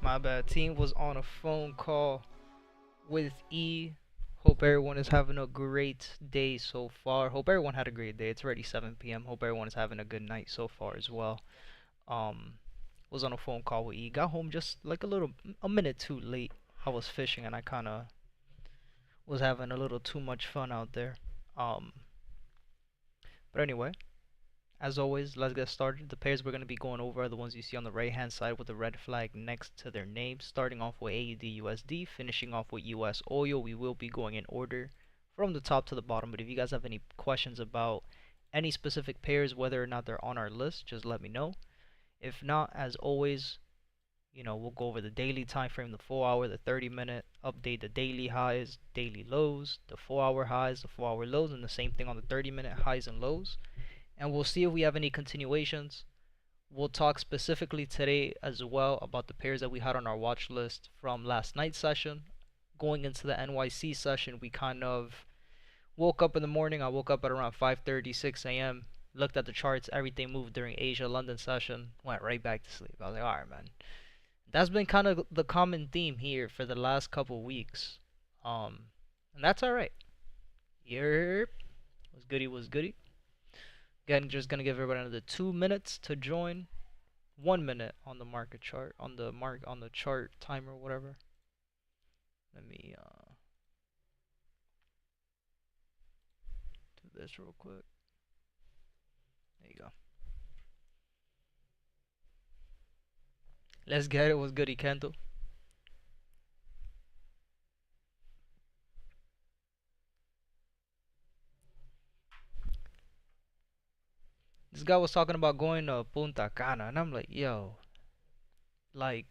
My bad. Team was on a phone call with E. Hope everyone is having a great day so far. Hope everyone had a great day. It's already 7 p.m. Hope everyone is having a good night so far as well. Um, was on a phone call with E. Got home just like a minute too late. I was fishing and I kind of was having a little too much fun out there. Um, but anyway, as always, let's get started. The pairs we're going to be going over are the ones you see on the right hand side with the red flag next to their name, starting off with AUD-USD, finishing off with US oil. We will be going in order from the top to the bottom, but if you guys have any questions about any specific pairs, whether or not they're on our list, just let me know. If not, as always, we'll go over the daily time frame, the 4 hour, the 30-minute, update the daily highs, daily lows, the 4 hour highs, the 4 hour lows, and the same thing on the 30-minute highs and lows. And we'll see if we have any continuations. We'll talk specifically today as well about the pairs that we had on our watch list from last night's session. Going into the NYC session, we kind of woke up in the morning. I woke up at around 5:30, 6 a.m. Looked at the charts. Everything moved during Asia-London session. Went right back to sleep. I was like, all right, man. That's been kind of the common theme here for the last couple weeks. And that's all right. Yep. Was goody, was goody. Again, just gonna give everybody another 2 minutes to join. 1 minute on the market chart, on the chart timer, whatever. Let me do this real quick. There you go. Let's get it. What's goody, Kento? This guy was talking about going to Punta Cana, and I'm like, yo, like,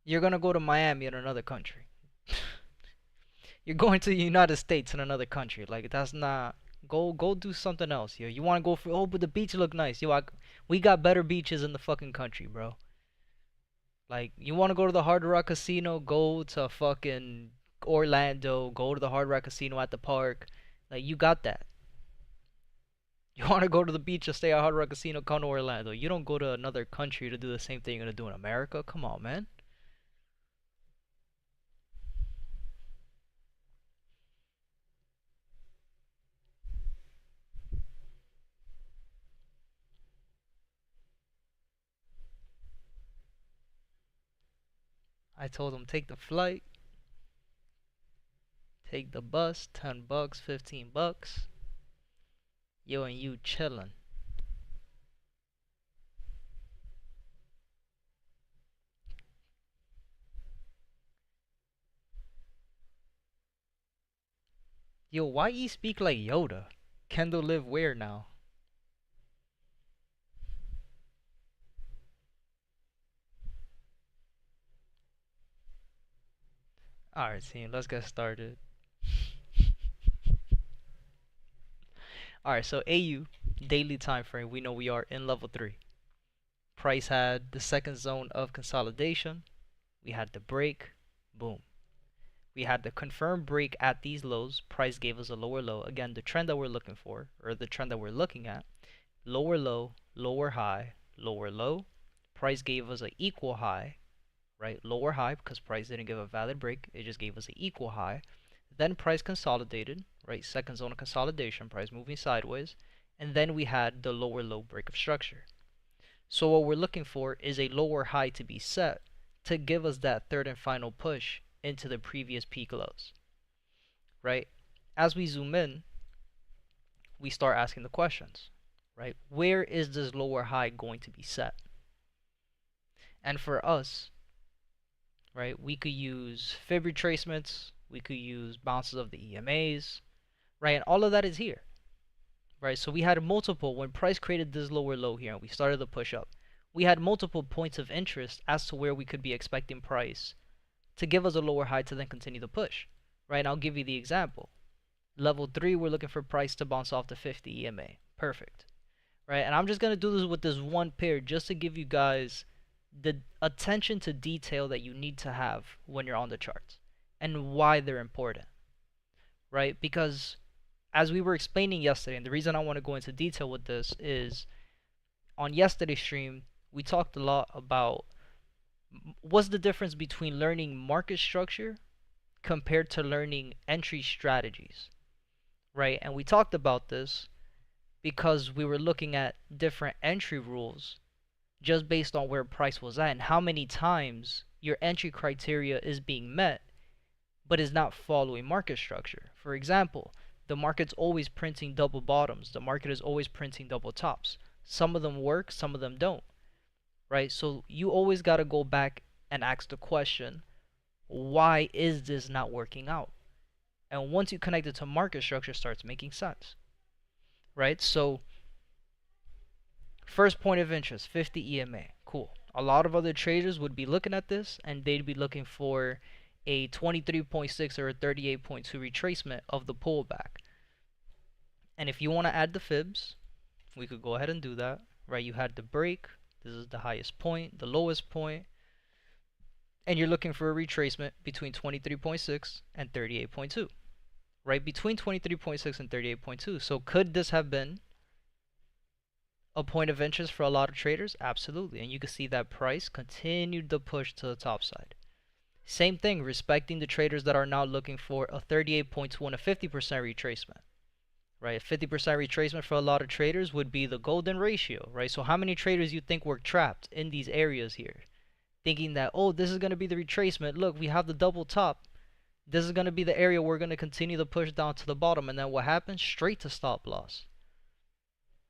you're gonna go to Miami in another country. You're going to the United States in another country. Like, that's not. Go do something else, yo. You wanna go for? Oh, but the beach look nice, yo. We got better beaches in the fucking country, bro. Like, you wanna go to the Hard Rock Casino? Go to fucking Orlando. Go to the Hard Rock Casino at the park. Like, you got that. You want to go to the beach or stay at Hard Rock Casino, come to Orlando. You don't go to another country to do the same thing you're going to do in America. Come on, man. I told him take the flight, take the bus, $10, $15. Yo, and you chillin'. Yo, why you speak like Yoda? Kendall live where now? Alright, team, let's get started. Alright, so AU, daily time frame, we know we are in level 3. Price had the second zone of consolidation. We had the break. Boom. We had the confirmed break at these lows. Price gave us a lower low. Again, the trend that we're looking for, or the trend that we're looking at, lower low, lower high, lower low. Price gave us an equal high, right? Lower high, because price didn't give a valid break. It just gave us an equal high. Then price consolidated, right? Second zone of consolidation, price moving sideways. And then we had the lower low break of structure. So what we're looking for is a lower high to be set to give us that third and final push into the previous peak lows, right? As we zoom in, we start asking the questions, right? Where is this lower high going to be set? And for us, right, we could use fib retracements, we could use bounces of the EMAs, right? And all of that is here, right? So we had multiple, when price created this lower low here and we started the push up, we had multiple points of interest as to where we could be expecting price to give us a lower high to then continue the push, right? And I'll give you the example. Level 3, we're looking for price to bounce off the 50 EMA. Perfect, right? And I'm just going to do this with this one pair just to give you guys the attention to detail that you need to have when you're on the charts and why they're important, right? Because as we were explaining yesterday, and the reason I want to go into detail with this is on yesterday's stream, we talked a lot about What's the difference between learning market structure compared to learning entry strategies, right? And we talked about this because we were looking at different entry rules just based on where price was at and how many times your entry criteria is being met but is not following market structure. For example, the market's always printing double bottoms. The market is always printing double tops. Some of them work, some of them don't, right? So you always got to go back and ask the question, why is this not working out? And once you connect it to market structure, starts making sense, right? So first point of interest, 50 EMA, cool. A lot of other traders would be looking at this and they'd be looking for a 23.6 or a 38.2 retracement of the pullback. And if you want to add the fibs, we could go ahead and do that, right? You had the break, this is the highest point, the lowest point, and you're looking for a retracement between 23.6 and 38.2, right? Between 23.6 and 38.2. So could this have been a point of interest for a lot of traders? Absolutely. And you can see that price continued the push to the top side. Same thing, respecting the traders that are now looking for a 38.2 and a 50% retracement, right? A 50% retracement for a lot of traders would be the golden ratio, right? So how many traders you think were trapped in these areas here, thinking that, oh, this is going to be the retracement. Look, we have the double top. This is going to be the area we're going to continue to push down to the bottom. And then what happens? Straight to stop loss,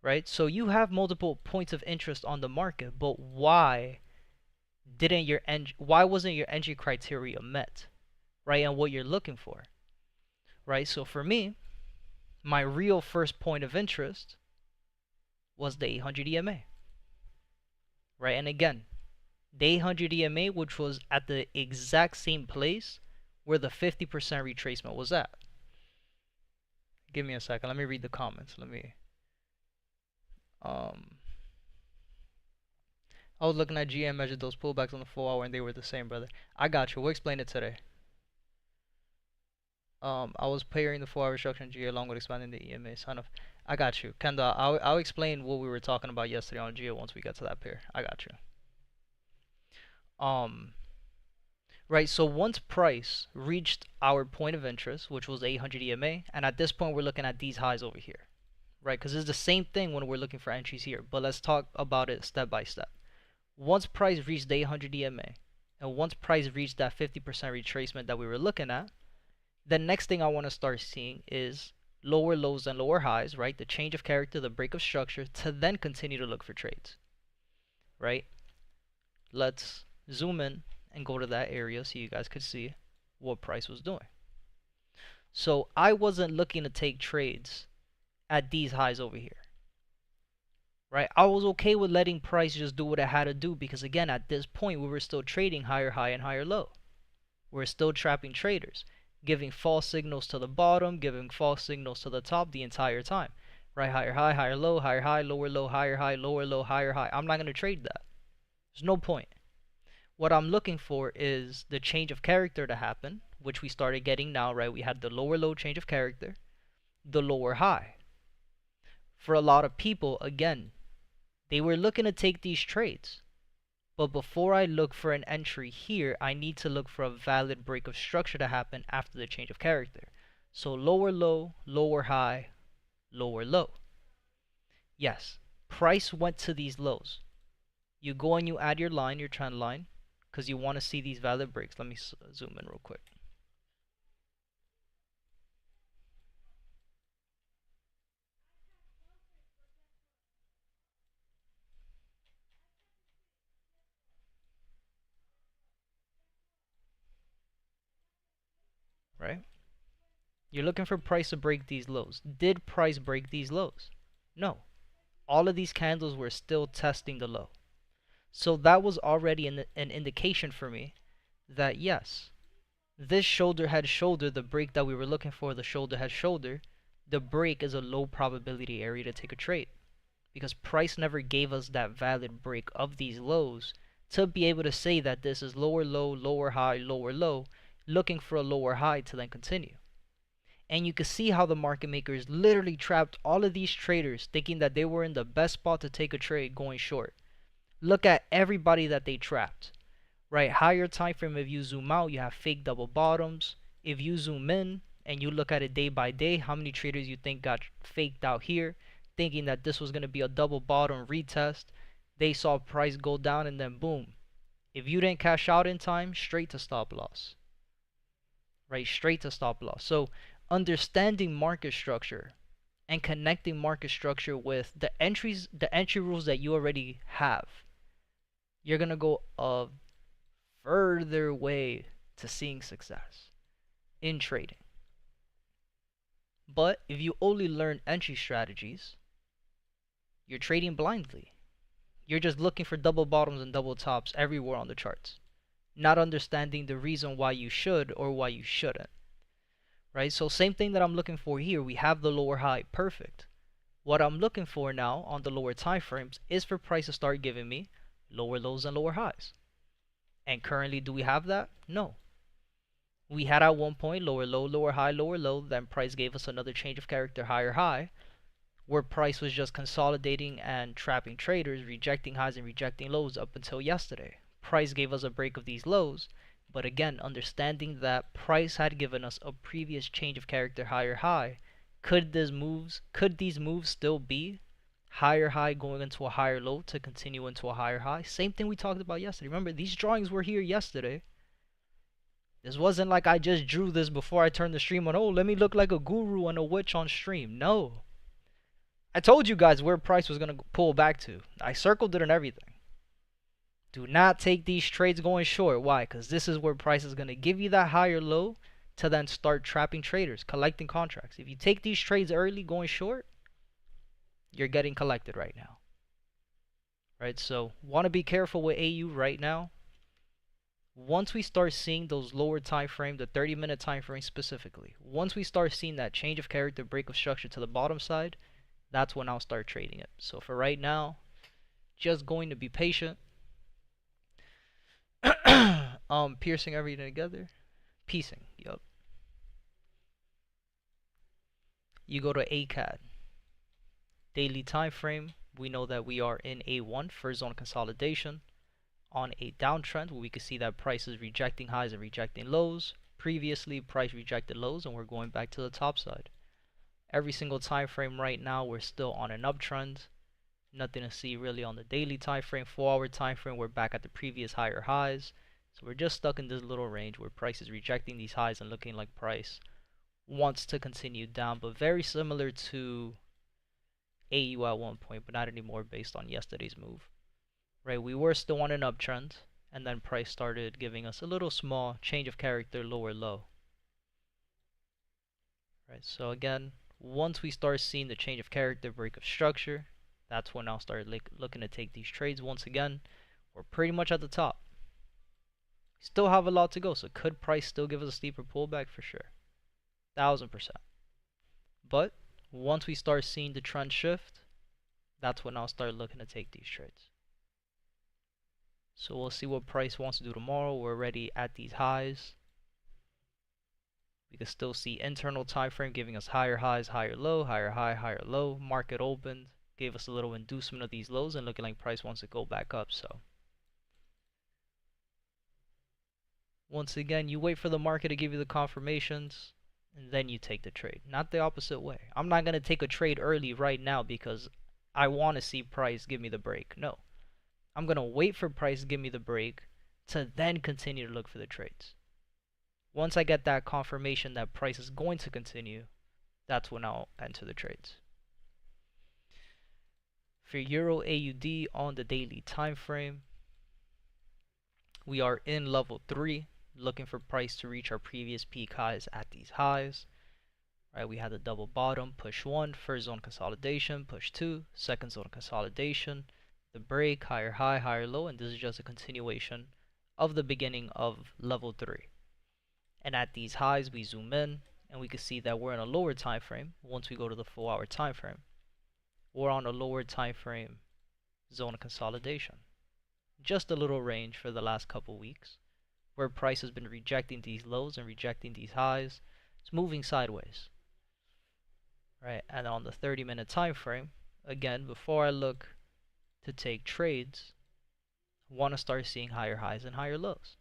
right? So you have multiple points of interest on the market, but why wasn't your entry criteria met, right? And what you're looking for, right? So for me, my real first point of interest was the 800 EMA, right? And again, the 800 EMA, which was at the exact same place where the 50% retracement was at. Give me a second. Let me read the comments. I was looking at GM measured those pullbacks on the 4 hour and they were the same, brother. I got you. We'll explain it today. I was pairing the 4 hour structure in GA along with expanding the EMA. Son of, I got you. Kenda, I'll explain what we were talking about yesterday on GA once we get to that pair. I got you. Right, so once price reached our point of interest, which was 800 EMA, and at this point we're looking at these highs over here, right? Because it's the same thing when we're looking for entries here, but let's talk about it step by step. Once price reached the 800 EMA, and once price reached that 50% retracement that we were looking at, the next thing I want to start seeing is lower lows and lower highs, right? The change of character, the break of structure, to then continue to look for trades, right? Let's zoom in and go to that area so you guys could see what price was doing. So I wasn't looking to take trades at these highs over here, right? I was okay with letting price just do what it had to do because again, at this point, we were still trading higher high and higher low. We're still trapping traders, giving false signals to the bottom, giving false signals to the top the entire time, right? Higher high, higher low, higher high, lower low, higher high, lower low, higher high. I'm not going to trade that. There's no point. What I'm looking for is the change of character to happen, which we started getting now, right? We had the lower low change of character, the lower high. For a lot of people, again, they were looking to take these trades. But before I look for an entry here, I need to look for a valid break of structure to happen after the change of character. So lower low, lower high, lower low. Yes, price went to these lows. You go and you add your line, your trend line, because you want to see these valid breaks. Let me zoom in real quick. Right? You're looking for price to break these lows. Did price break these lows? No. All of these candles were still testing the low. So that was already an indication for me that yes, this shoulder head shoulder, the break that we were looking for, the shoulder head shoulder, the break is a low probability area to take a trade because price never gave us that valid break of these lows to be able to say that this is lower low, lower high, lower low, looking for a lower high to then continue. And you can see how the market makers literally trapped all of these traders thinking that they were in the best spot to take a trade going short. Look at everybody that they trapped. right? Higher time frame, if you zoom out, you have fake double bottoms. If you zoom in and you look at it day by day, how many traders you think got faked out here, thinking that this was going to be a double bottom retest? They saw price go down and then boom. If you didn't cash out in time, straight to stop loss, right? Straight to stop loss. So understanding market structure and connecting market structure with the entry rules that you already have, you're going to go a further way to seeing success in trading. But if you only learn entry strategies, you're trading blindly. You're just looking for double bottoms and double tops everywhere on the charts, not understanding the reason why you should or why you shouldn't, right? So same thing that I'm looking for here. We have the lower high, perfect. What I'm looking for now on the lower time frames is for price to start giving me lower lows and lower highs. And currently, do we have that? No. We had at one point lower low, lower high, lower low. Then price gave us another change of character, higher high, where price was just consolidating and trapping traders, rejecting highs and rejecting lows up until yesterday. Price gave us a break of these lows, but again, understanding that price had given us a previous change of character, higher high. Could these moves still be higher high going into a higher low to continue into a higher high? Same thing we talked about yesterday. Remember, these drawings were here yesterday. This wasn't like I just drew this before I turned the stream on. Oh, let me look like a guru and a witch on stream. No. I told you guys where price was going to pull back to. I circled it and everything. Do not take these trades going short. Why? Because this is where price is going to give you that higher low to then start trapping traders, collecting contracts. If you take these trades early going short, you're getting collected right now. Right? So want to be careful with AU right now. Once we start seeing those lower time frame, the 30-minute time frame specifically, once we start seeing that change of character, break of structure to the bottom side, that's when I'll start trading it. So for right now, just going to be patient. Piercing everything together. Piecing, yup. You go to ACAD. Daily time frame, we know that we are in A1, first zone consolidation. On a downtrend where we can see that price is rejecting highs and rejecting lows. Previously, price rejected lows and we're going back to the top side. Every single time frame right now, we're still on an uptrend. Nothing to see really on the daily time frame. 4-hour time frame, we're back at the previous higher highs. So we're just stuck in this little range where price is rejecting these highs and looking like price wants to continue down, but very similar to AU at one point, but not anymore based on yesterday's move. Right, we were still on an uptrend, and then price started giving us a little small change of character, lower low. Right, so again, once we start seeing the change of character, break of structure, that's when I'll start looking to take these trades once again. We're pretty much at the top. Still have a lot to go, so could price still give us a steeper pullback? For sure, 1000%. But once we start seeing the trend shift, that's when I'll start looking to take these trades. So we'll see what price wants to do tomorrow. We're already at these highs. We can still see internal time frame giving us higher highs, higher low, higher high, higher low. Market opened, gave us a little inducement of these lows and looking like price wants to go back up. So once again, you wait for the market to give you the confirmations and then you take the trade, not the opposite way. I'm not going to take a trade early right now because I want to see price give me the break. No. I'm going to wait for price to give me the break to then continue to look for the trades. Once I get that confirmation that price is going to continue, that's when I'll enter the trades. For Euro AUD on the daily time frame, we are in level 3, looking for price to reach our previous peak highs at these highs. Right, we had the double bottom, push 1, first zone consolidation, push 2, second zone consolidation, the break, higher high, higher low, and this is just a continuation of the beginning of level 3. And at these highs, we zoom in, and we can see that we're in a lower time frame. Once we go to the 4-hour time frame, we're on a lower time frame zone of consolidation. Just a little range for the last couple weeks, where price has been rejecting these lows and rejecting these highs. It's moving sideways. Right, and on the 30-minute time frame, again, before I look to take trades, want to start seeing higher highs and higher lows.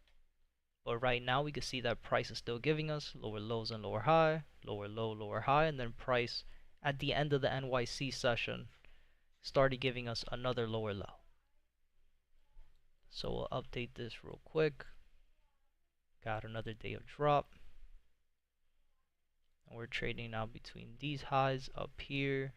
But right now we can see that price is still giving us lower lows and lower high, lower low, lower high, and then price at the end of the NYC session started giving us another lower low. So we'll update this real quick. Got another day of drop. And we're trading now between these highs up here.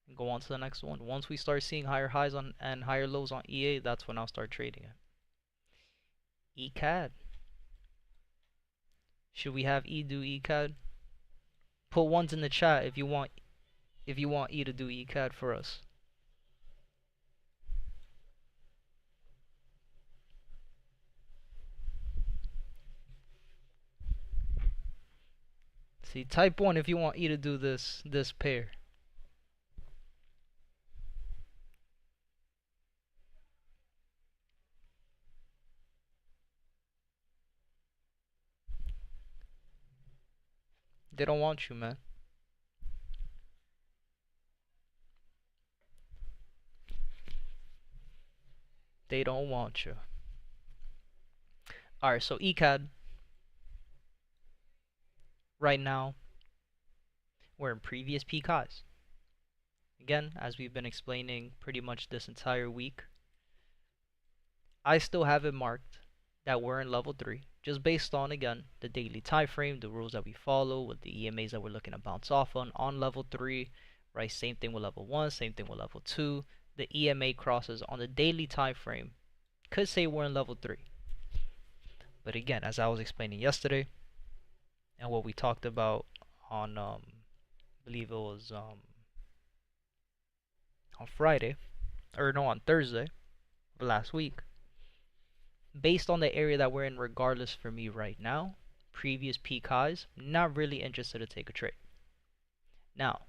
And go on to the next one. Once we start seeing higher highs on and higher lows on EA, that's when I'll start trading it. ECAD. Should we have E do ECAD? Put ones in the chat if you want E to do ECAD for us. See, type 1 if you want E to do this pair. They don't want you, man. They don't want you. Alright, so ECAD. Right now, we're in previous peak highs. Again, as we've been explaining pretty much this entire week, I still have it marked that we're in level 3, just based on, again, the daily time frame, the rules that we follow, with the EMAs that we're looking to bounce off on level 3, right? Same thing with level 1, same thing with level 2. The EMA crosses on the daily time frame could say we're in level 3. But again, as I was explaining yesterday, and what we talked about on, I believe it was on Friday, or no, on Thursday of last week, based on the area that we're in, regardless for me right now, previous peak highs, not really interested to take a trade. Now,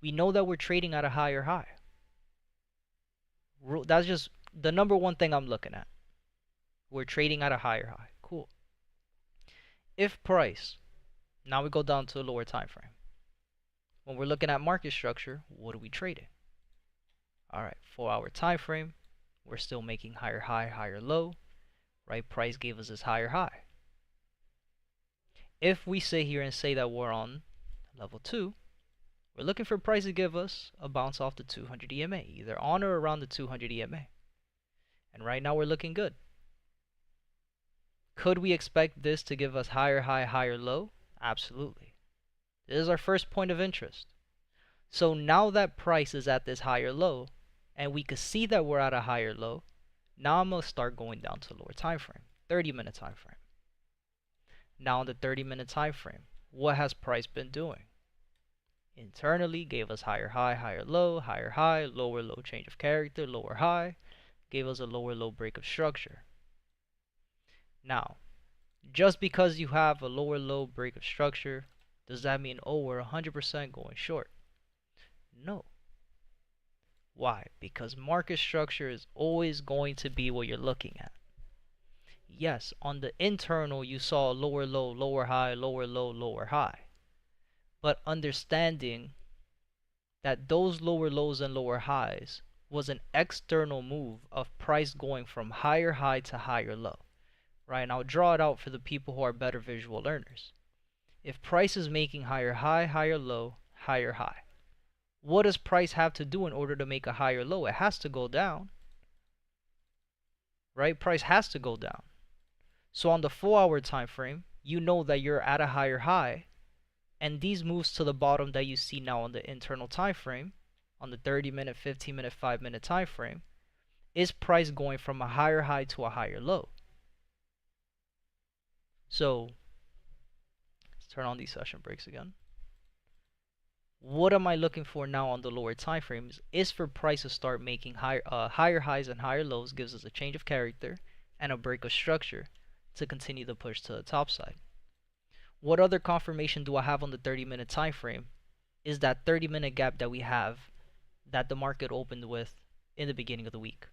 we know that we're trading at a higher high. That's just the number one thing I'm looking at. We're trading at a higher high. Cool. If price, now we go down to a lower time frame. When we're looking at market structure, what are we trading? Alright, 4-hour time frame, we're still making higher high, higher low. Right, price gave us this higher high. If we sit here and say that we're on level 2, we're looking for price to give us a bounce off the 200 EMA, either on or around the 200 EMA. And right now we're looking good. Could we expect this to give us higher high, higher low? Absolutely. This is our first point of interest. So now that price is at this higher low, and we can see that we're at a higher low, now I'm going to start going down to a lower time frame, 30-minute time frame. Now on the 30-minute time frame, what has price been doing? Internally gave us higher high, higher low, higher high, lower low change of character, lower high, gave us a lower low break of structure. Now, just because you have a lower low break of structure, does that mean, oh, we're 100% going short? No. Why? Because market structure is always going to be what you're looking at. Yes, on the internal you saw lower low, lower high, lower low, lower high. But understanding that those lower lows and lower highs was an external move of price going from higher high to higher low. Right? And I'll draw it out for the people who are better visual learners. If price is making higher high, higher low, higher high, what does price have to do in order to make a higher low? It has to go down. Right? Price has to go down. So on the 4-hour time frame, you know that you're at a higher high, and these moves to the bottom that you see now on the internal time frame, on the 30-minute, 15-minute, 5-minute time frame, is price going from a higher high to a higher low. So let's turn on these session breaks again. What am I looking for now on the lower time frames is for price to start making higher highs and higher lows, gives us a change of character and a break of structure to continue the push to the top side. What other confirmation do I have on the 30-minute time frame is that 30-minute gap that we have that the market opened with in the beginning of the week.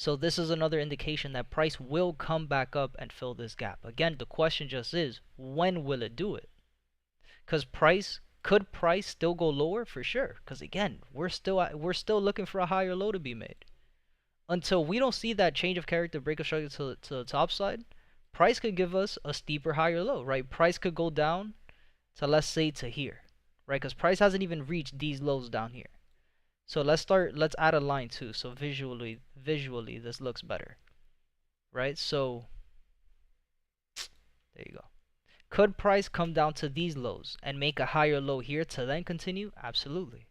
So this is another indication that price will come back up and fill this gap. Again, the question just is, when will it do it? Because could price still go lower? For sure. Because again, we're still looking for a higher low to be made. Until we don't see that change of character break of structure to the top side, price could give us a steeper higher low, right? Price could go down to, let's say, to here, right? Because price hasn't even reached these lows down here. So let's add a line too. So visually this looks better, right? So there you go. Could price come down to these lows and make a higher low here to then continue? Absolutely.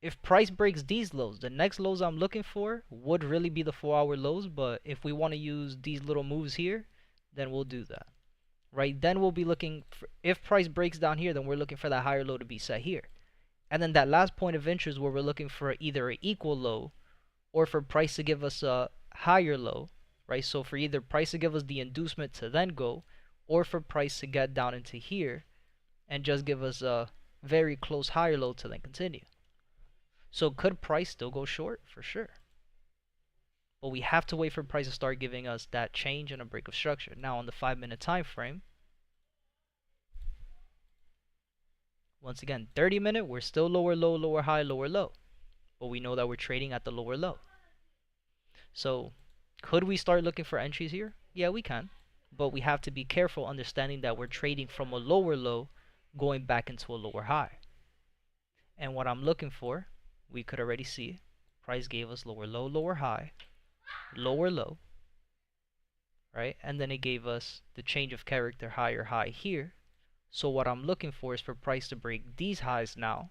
If price breaks these lows, the next lows I'm looking for would really be the 4-hour lows, but if we want to use these little moves here, then we'll do that, right? Then we'll be looking for, if price breaks down here, then we're looking for that higher low to be set here. And then that last point of interest where we're looking for either an equal low or for price to give us a higher low, right? So for either price to give us the inducement to then go, or for price to get down into here and just give us a very close higher low to then continue. So could price still go short? For sure. But we have to wait for price to start giving us that change and a break of structure. Now on the 5-minute time frame, once again, 30-minute, we're still lower low, lower high, lower low. But we know that we're trading at the lower low. So could we start looking for entries here? Yeah, we can. But we have to be careful, understanding that we're trading from a lower low going back into a lower high. And what I'm looking for, we could already see, price gave us lower low, lower high, lower low, right? And then it gave us the change of character higher high here. So what I'm looking for is for price to break these highs now,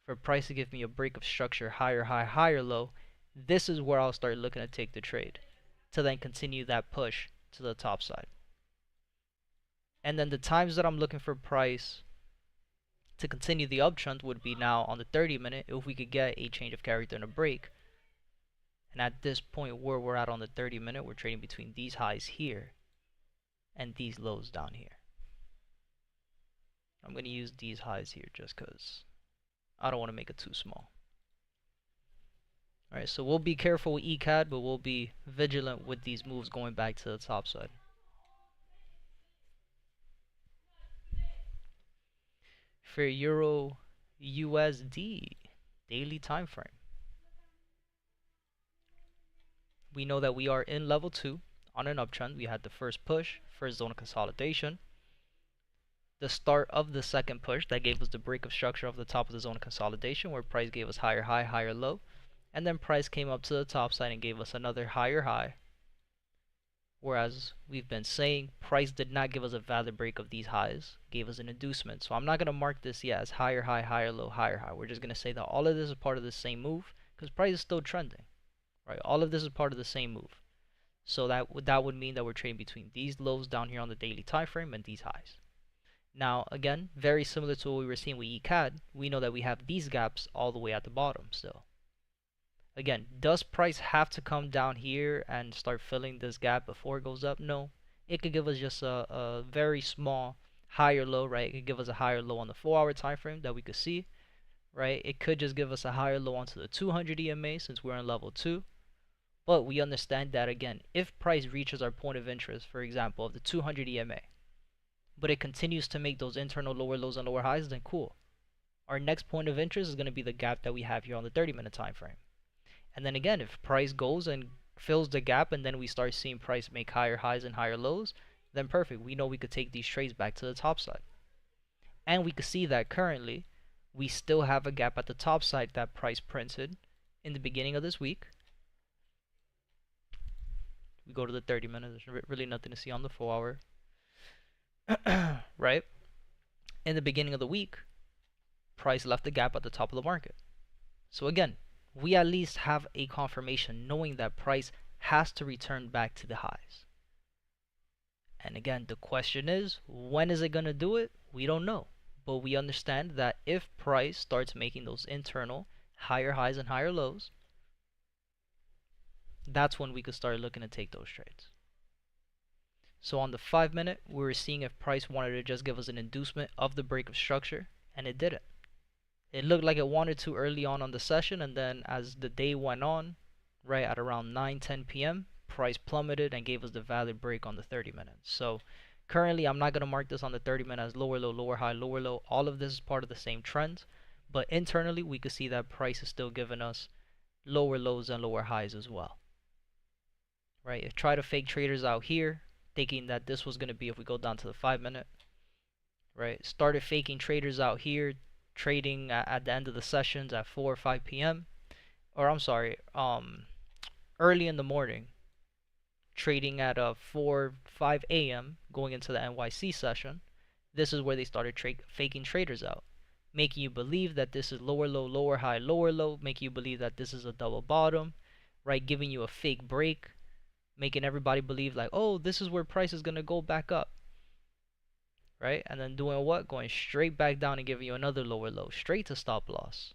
for price to give me a break of structure higher high, higher low. This is where I'll start looking to take the trade to then continue that push to the top side. And then the times that I'm looking for price to continue the uptrend would be now on the 30-minute if we could get a change of character and a break. And at this point where we're at on the 30-minute, we're trading between these highs here and these lows down here. I'm going to use these highs here just because I don't want to make it too small. Alright, so we'll be careful with ECAD, but we'll be vigilant with these moves going back to the top side. For Euro USD daily time frame, we know that we are in level 2 on an uptrend. We had the first push, first zone of consolidation, the start of the second push that gave us the break of structure of the top of the zone of consolidation where price gave us higher high, higher low, and then price came up to the top side and gave us another higher high. Whereas we've been saying price did not give us a valid break of these highs, gave us an inducement. So I'm not going to mark this yet as higher high, higher low, higher high. We're just going to say that all of this is part of the same move because price is still trending, right? All of this is part of the same move. So that would mean that we're trading between these lows down here on the daily time frame and these highs. Now again, very similar to what we were seeing with ECAD, we know that we have these gaps all the way at the bottom still. Again, does price have to come down here and start filling this gap before it goes up? No. It could give us just a very small higher low, right? It could give us a higher low on the 4-hour time frame that we could see, right? It could just give us a higher low onto the 200 EMA since we're in level 2. But we understand that, again, if price reaches our point of interest, for example, of the 200 EMA, but it continues to make those internal lower lows and lower highs, then cool. Our next point of interest is going to be the gap that we have here on the 30-minute time frame. And then again, if price goes and fills the gap and then we start seeing price make higher highs and higher lows, then perfect. We know we could take these trades back to the top side. And we could see that currently we still have a gap at the top side that price printed in the beginning of this week. We go to the 30-minute, there's really nothing to see on the 4-hour. Right? In the beginning of the week, price left the gap at the top of the market. So again, we at least have a confirmation knowing that price has to return back to the highs. And again, the question is, when is it going to do it? We don't know. But we understand that if price starts making those internal higher highs and higher lows, that's when we could start looking to take those trades. So on the 5-minute, we were seeing if price wanted to just give us an inducement of the break of structure, and it didn't. It looked like it wanted to early on the session, and then as the day went on, right at around 9-10 p.m. Price plummeted and gave us the valid break on the 30 minutes. So currently, I'm not going to mark this on the 30 minute as lower low, lower high, lower low. All of this is part of the same trend. But internally, we could see that price is still giving us lower lows and lower highs as well. Right? If try to fake traders out here, thinking that this was going to be if we go down to the 5 minute, right? Started faking traders out here, trading at the end of the sessions at 4 or 5 p.m. Or I'm sorry, early in the morning, trading at 4, 5 a.m. going into the NYC session. This is where they started faking traders out, making you believe that this is lower low, lower high, lower low, making you believe that this is a double bottom, right? Giving you a fake break, making everybody believe like, oh, this is where price is gonna go back up, right? And then doing what? Going straight back down and giving you another lower low, straight to stop loss.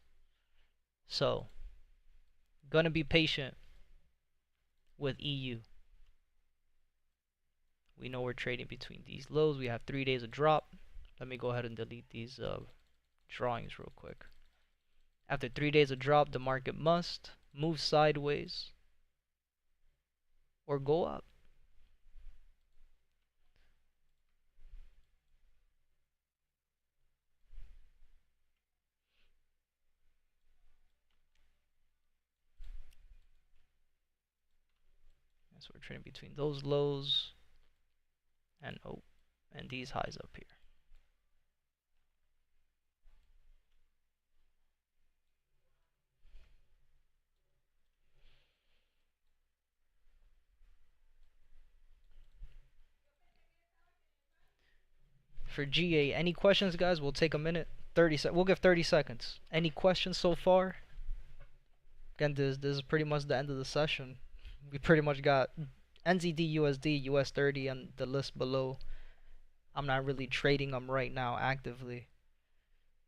So, gonna be patient with EU. We know we're trading between these lows. We have 3 days of drop. Let me go ahead and delete these drawings real quick. After 3 days of drop, the market must move sideways or go up. So we're trading between those lows and these highs up here. For GA, any questions, guys? We'll take a minute. We'll give 30 seconds. Any questions so far? Again, this is pretty much the end of the session. We pretty much got NZD, USD, US 30 and the list below. I'm not really trading them right now actively.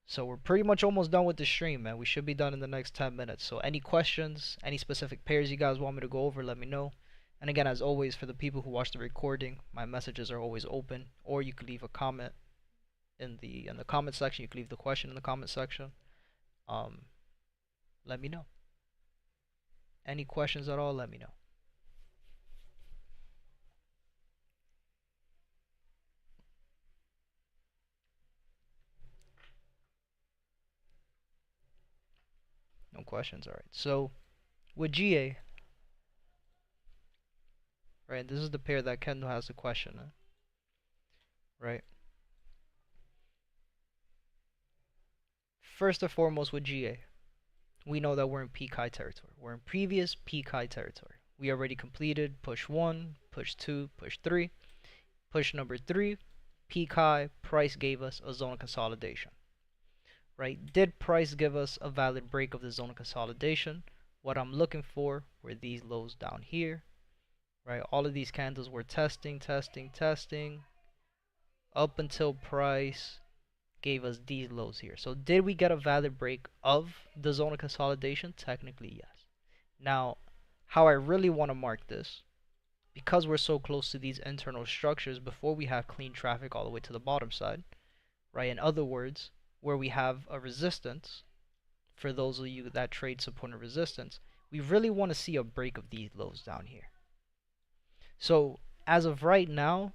So we're pretty much almost done with the stream, man. We should be done in the next 10 minutes. So any questions, any specific pairs you guys want me to go over, let me know. And again, as always, for the people who watch the recording, my messages are always open. Or you could leave a comment in the comment section. You could leave the question in the comment section. Let me know. Any questions at all, let me know. No questions, alright. So with GA, right, this is the pair that Kendall has the question in, right? First and foremost with GA, we know that we're in peak high territory. We're in previous peak high territory. We already completed push 1, push 2, push 3. Push number 3, peak high, price gave us a zone of consolidation. Right? Did price give us a valid break of the zone of consolidation? What I'm looking for were these lows down here. Right? All of these candles were testing, testing, testing up until price gave us these lows here. So did we get a valid break of the zone of consolidation? Technically, yes. Now, how I really want to mark this, because we're so close to these internal structures before we have clean traffic all the way to the bottom side, right? In other words, where we have a resistance, for those of you that trade support and resistance, we really want to see a break of these lows down here. So as of right now,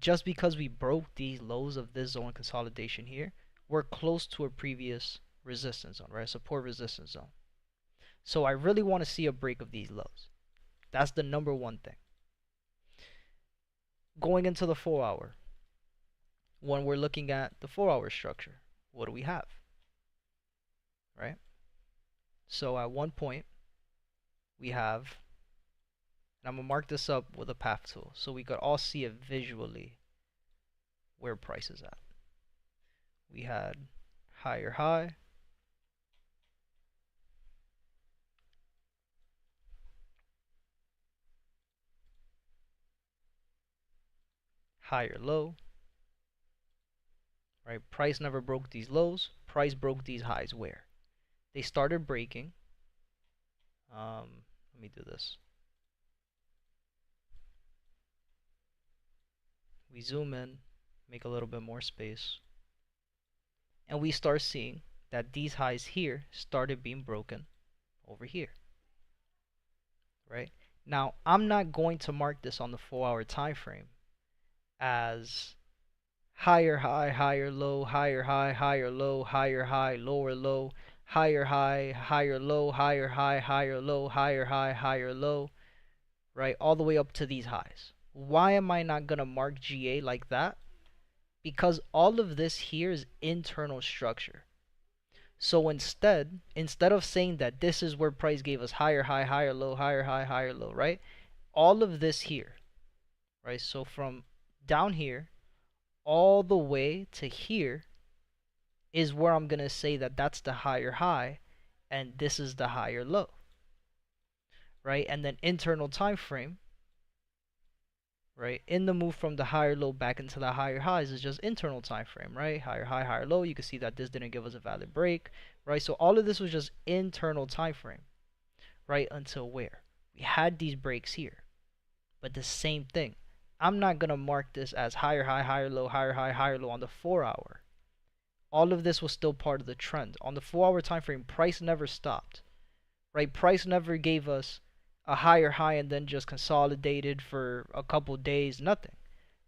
just because we broke these lows of this zone consolidation here, we're close to a previous resistance zone, right? Support resistance zone. So I really want to see a break of these lows. That's the number one thing. Going into the 4 hour, when we're looking at the 4 hour structure, what do we have? Right? So at one point, we have, and I'm going to mark this up with a path tool so we could all see it visually where price is at. We had higher high, higher low, right? Price never broke these lows. Price broke these highs where? They started breaking. Let me do this. We zoom in, make a little bit more space, and we start seeing that these highs here started being broken over here. right? Now, I'm not going to mark this on the 4-hour time frame as higher high, higher low, higher high, higher low, higher high, lower low, higher high, higher low, higher high, higher low, higher high, higher low, right? All the way up to these highs. Why am I not going to mark GA like that? Because all of this here is internal structure. So instead of saying that this is where price gave us higher high, higher low, higher high, higher low, right? All of this here, right? So from down here all the way to here is where I'm going to say that that's the higher high and this is the higher low, right? And then internal time frame, right? In the move from the higher low back into the higher highs is just internal time frame, right? Higher high, higher low. You can see that this didn't give us a valid break, right? So all of this was just internal time frame, right? Until where? We had these breaks here, but the same thing. I'm not going to mark this as higher high, higher low, higher high, higher low on the 4-hour. All of this was still part of the trend. On the 4-hour time frame, price never stopped, right? Price never gave us a higher high and then just consolidated for a couple days, nothing,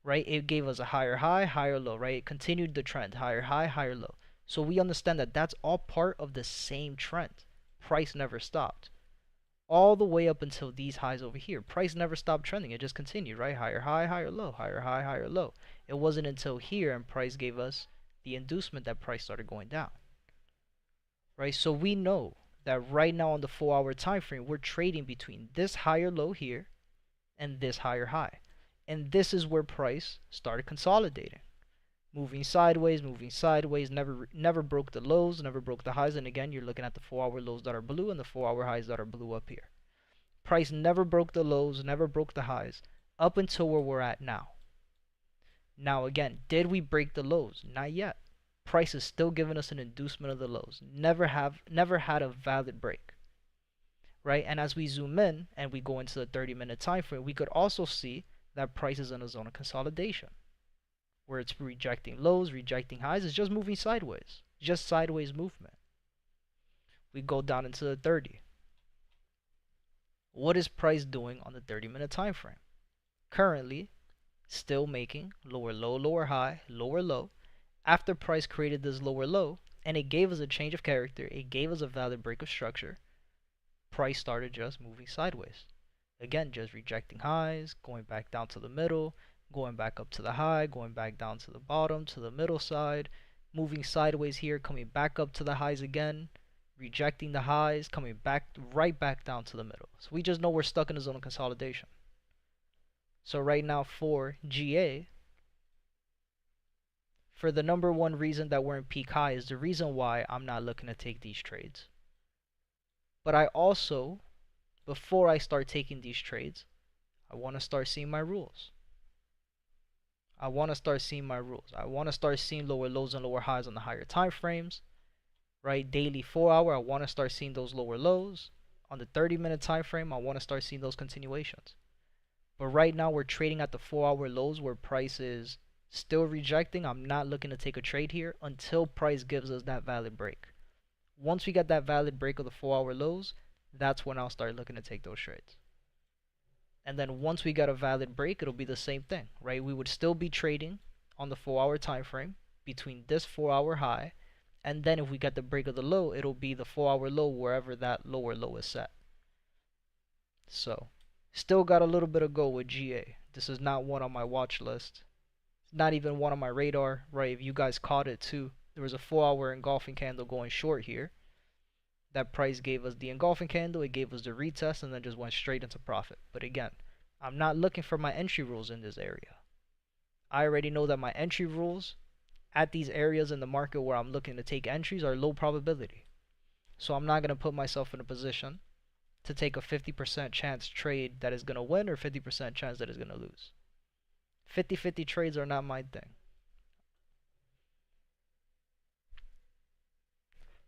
right? It gave us a higher high, higher low, right? It continued the trend, higher high, higher low. So we understand that that's all part of the same trend. Price never stopped. All the way up until these highs over here. Price never stopped trending. It just continued, right? Higher high, higher low, higher high, higher low. It wasn't until here and price gave us the inducement that price started going down, right? So we know that right now on the 4-hour time frame, we're trading between this higher low here and this higher high. And this is where price started consolidating. Moving sideways, never broke the lows, never broke the highs. And again, you're looking at the 4-hour lows that are blue and the 4-hour highs that are blue up here. Price never broke the lows, never broke the highs, up until where we're at now. Now again, did we break the lows? Not yet. Price is still giving us an inducement of the lows. Never had a valid break, right? And as we zoom in and we go into the 30-minute time frame, we could also see that price is in a zone of consolidation, where it's rejecting lows, rejecting highs. It's just moving sideways, just sideways movement. We go down into the 30. What is price doing on the 30-minute time frame? Currently, still making lower low, lower high, lower low. After price created this lower low, and it gave us a change of character, it gave us a valid break of structure, price started just moving sideways. Again, just rejecting highs, going back down to the middle, going back up to the high, going back down to the bottom, to the middle side, moving sideways here, coming back up to the highs again, rejecting the highs, coming back right back down to the middle. So we just know we're stuck in a zone of consolidation. So right now for GA, for the number one reason that we're in peak high is the reason why I'm not looking to take these trades. But I also, before I start taking these trades, I want to start seeing my rules. I want to start seeing lower lows and lower highs on the higher time frames, right? Daily 4-hour, I want to start seeing those lower lows. On the 30-minute time frame, I want to start seeing those continuations. But right now we're trading at the 4-hour lows where price is still rejecting. I'm not looking to take a trade here until price gives us that valid break. Once we get that valid break of the 4-hour lows, that's when I'll start looking to take those trades. And then once we get a valid break, it'll be the same thing, right? We would still be trading on the 4-hour time frame between this 4-hour high, and then if we get the break of the low, it'll be the 4-hour low wherever that lower low is set. So still got a little bit of go with GA. This is not one on my watch list. Not even one on my radar, right? If you guys caught it too, there was a 4-hour engulfing candle going short here. That price gave us the engulfing candle, it gave us the retest, and then just went straight into profit. But again, I'm not looking for my entry rules in this area. I already know that my entry rules at these areas in the market where I'm looking to take entries are low probability. So I'm not going to put myself in a position to take a 50% chance trade that is going to win or 50% chance that is going to lose. 50-50 trades are not my thing.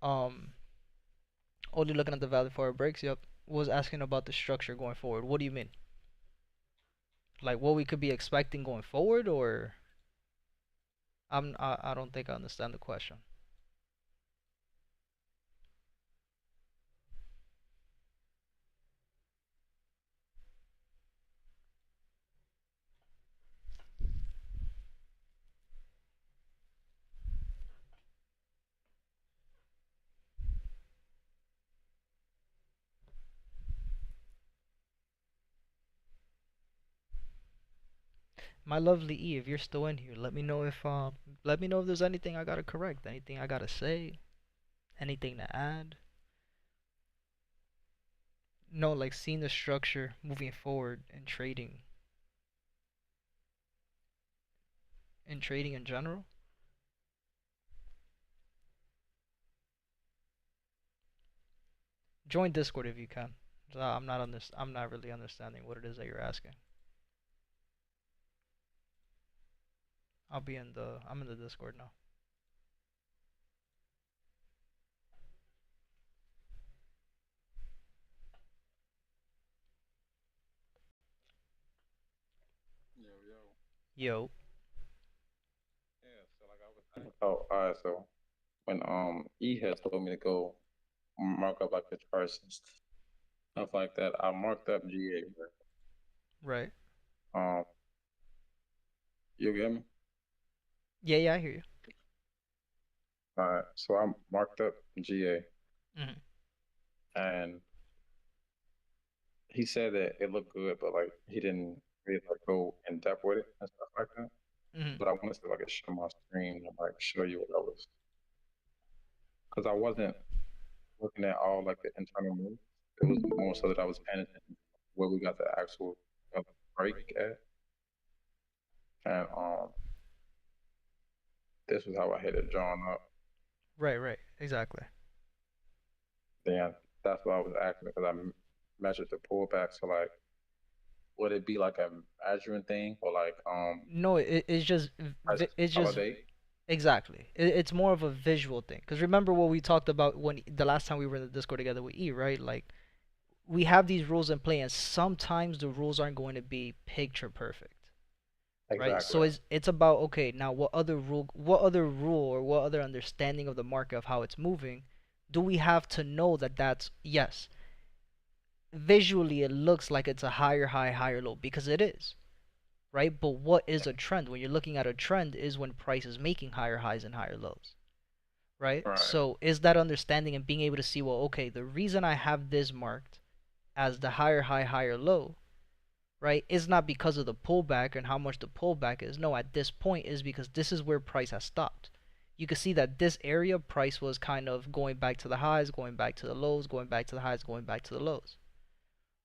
Only looking at the value for our breaks. Yep. Was asking about the structure going forward. What do you mean? Like what we could be expecting going forward, or I don't think I understand the question. My lovely E, if you're still in here, let me know if there's anything I gotta correct, anything I gotta say, anything to add. No, like seeing the structure moving forward and trading in general. Join Discord if you can. I'm not really understanding what it is that you're asking. I'm in the Discord now. Yo, yo. Yo. Yeah, so like I was. Oh, all right. So when E had told me to go mark up like the charts and stuff like that, I marked up GA. Right. Um, you get me? Yeah, yeah, I hear you. All right. So I marked up GA, Mhm. and he said that it looked good, but like he didn't really like go in depth with it and stuff like that. Mhm. But I wanted to like show my screen and like show you what I was, because I wasn't looking at all like the internal moves. It was more so that I was paying attention where we got the actual break at, and this was how I had it drawn up. Right, right. Exactly. Then that's why I was asking because I measured the pullback. So like, would it be like a measuring thing or like No, price it's just validate? exactly. It's more of a visual thing. Cause remember what we talked about when the last time we were in the Discord together with E, right? Like we have these rules in play, and sometimes the rules aren't going to be picture perfect, right? So Exactly. it's about okay, now what other rule or what other understanding of the market of how it's moving do we have to know that that's yes, visually it looks like it's a higher high, higher low because it is, right? But what is a trend? When you're looking at a trend is when price is making higher highs and higher lows, right? Right. So is that understanding and being able to see, well, okay, the reason I have this marked as the higher high, higher low, right, is not because of the pullback and how much the pullback is. No, at this point is because this is where price has stopped. You can see that this area price was kind of going back to the highs, going back to the lows, going back to the highs, going back to the lows,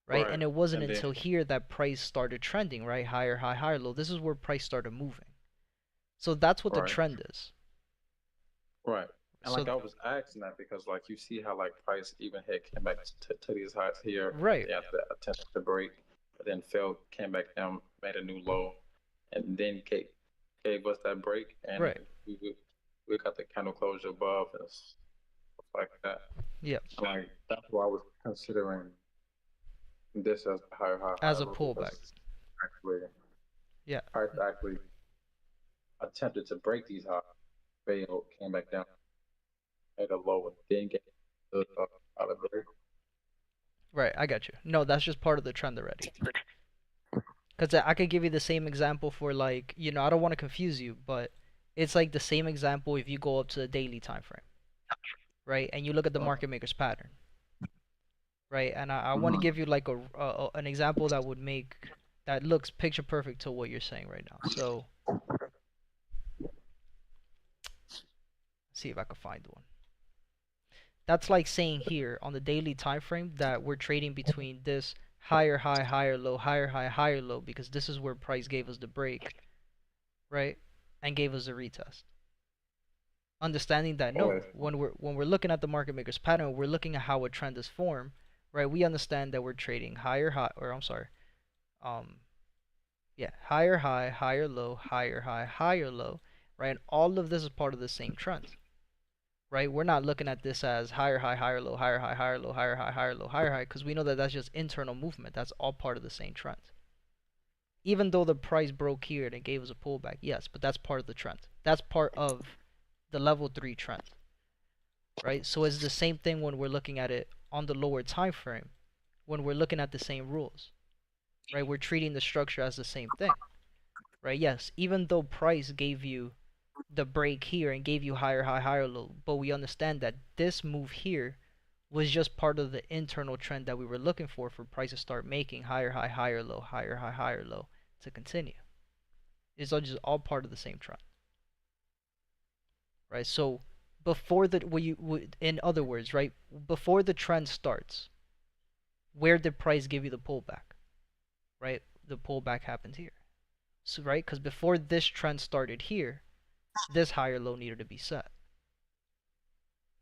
right? Right. And it wasn't And then until here that price started trending, right? Higher high, higher low. This is where price started moving. So that's what the right. trend is. Right. And So like I was asking that because like you see how like price even had came back to these highs here. right, They had the attempt to break, but then fell, came back down, made a new low, and then gave us that break, and right. we got the candle closure above and stuff like that. Yeah, Like that's why I was considering this as a higher high as higher a low pullback. because actually Yeah. price actually attempted to break these highs, failed, came back down, made a low, and then get out of break. Right, I got you. No, that's just part of the trend already. Because I could give you the same example for like, I don't want to confuse you, but it's like the same example if you go up to the daily time frame, right? And you look at the market maker's pattern, right? And I want to Mhm. give you like an example that looks picture perfect to what you're saying right now. So, see if I can find one. That's like saying here on the daily time frame that we're trading between this higher high, higher low, higher high, higher low because this is where price gave us the break, right? And gave us a retest. Understanding that Oh, no, when we're looking at the market maker's pattern, we're looking at how a trend is formed, right? We understand that we're trading higher high, or I'm sorry, um, yeah, higher high, higher low, higher high, higher low, right? And all of this is part of the same trend, right? We're not looking at this as higher high, higher low, higher high, higher low, higher high, higher low, higher high, because we know that that's just internal movement. That's all part of the same trend. Even though the price broke here and it gave us a pullback, yes, but that's part of the trend. That's part of the level 3 trend, right? So it's the same thing when we're looking at it on the lower time frame, when we're looking at the same rules, right? We're treating the structure as the same thing, right? Yes, even though price gave you the break here and gave you higher high, higher low, but we understand that this move here was just part of the internal trend that we were looking for price to start making higher high, higher low, higher high, higher low to continue. It's all just all part of the same trend, right? So before the in other words, right, before the trend starts, where did price give you the pullback, right? The pullback happened here, so right, because before this trend started here, this higher low needed to be set,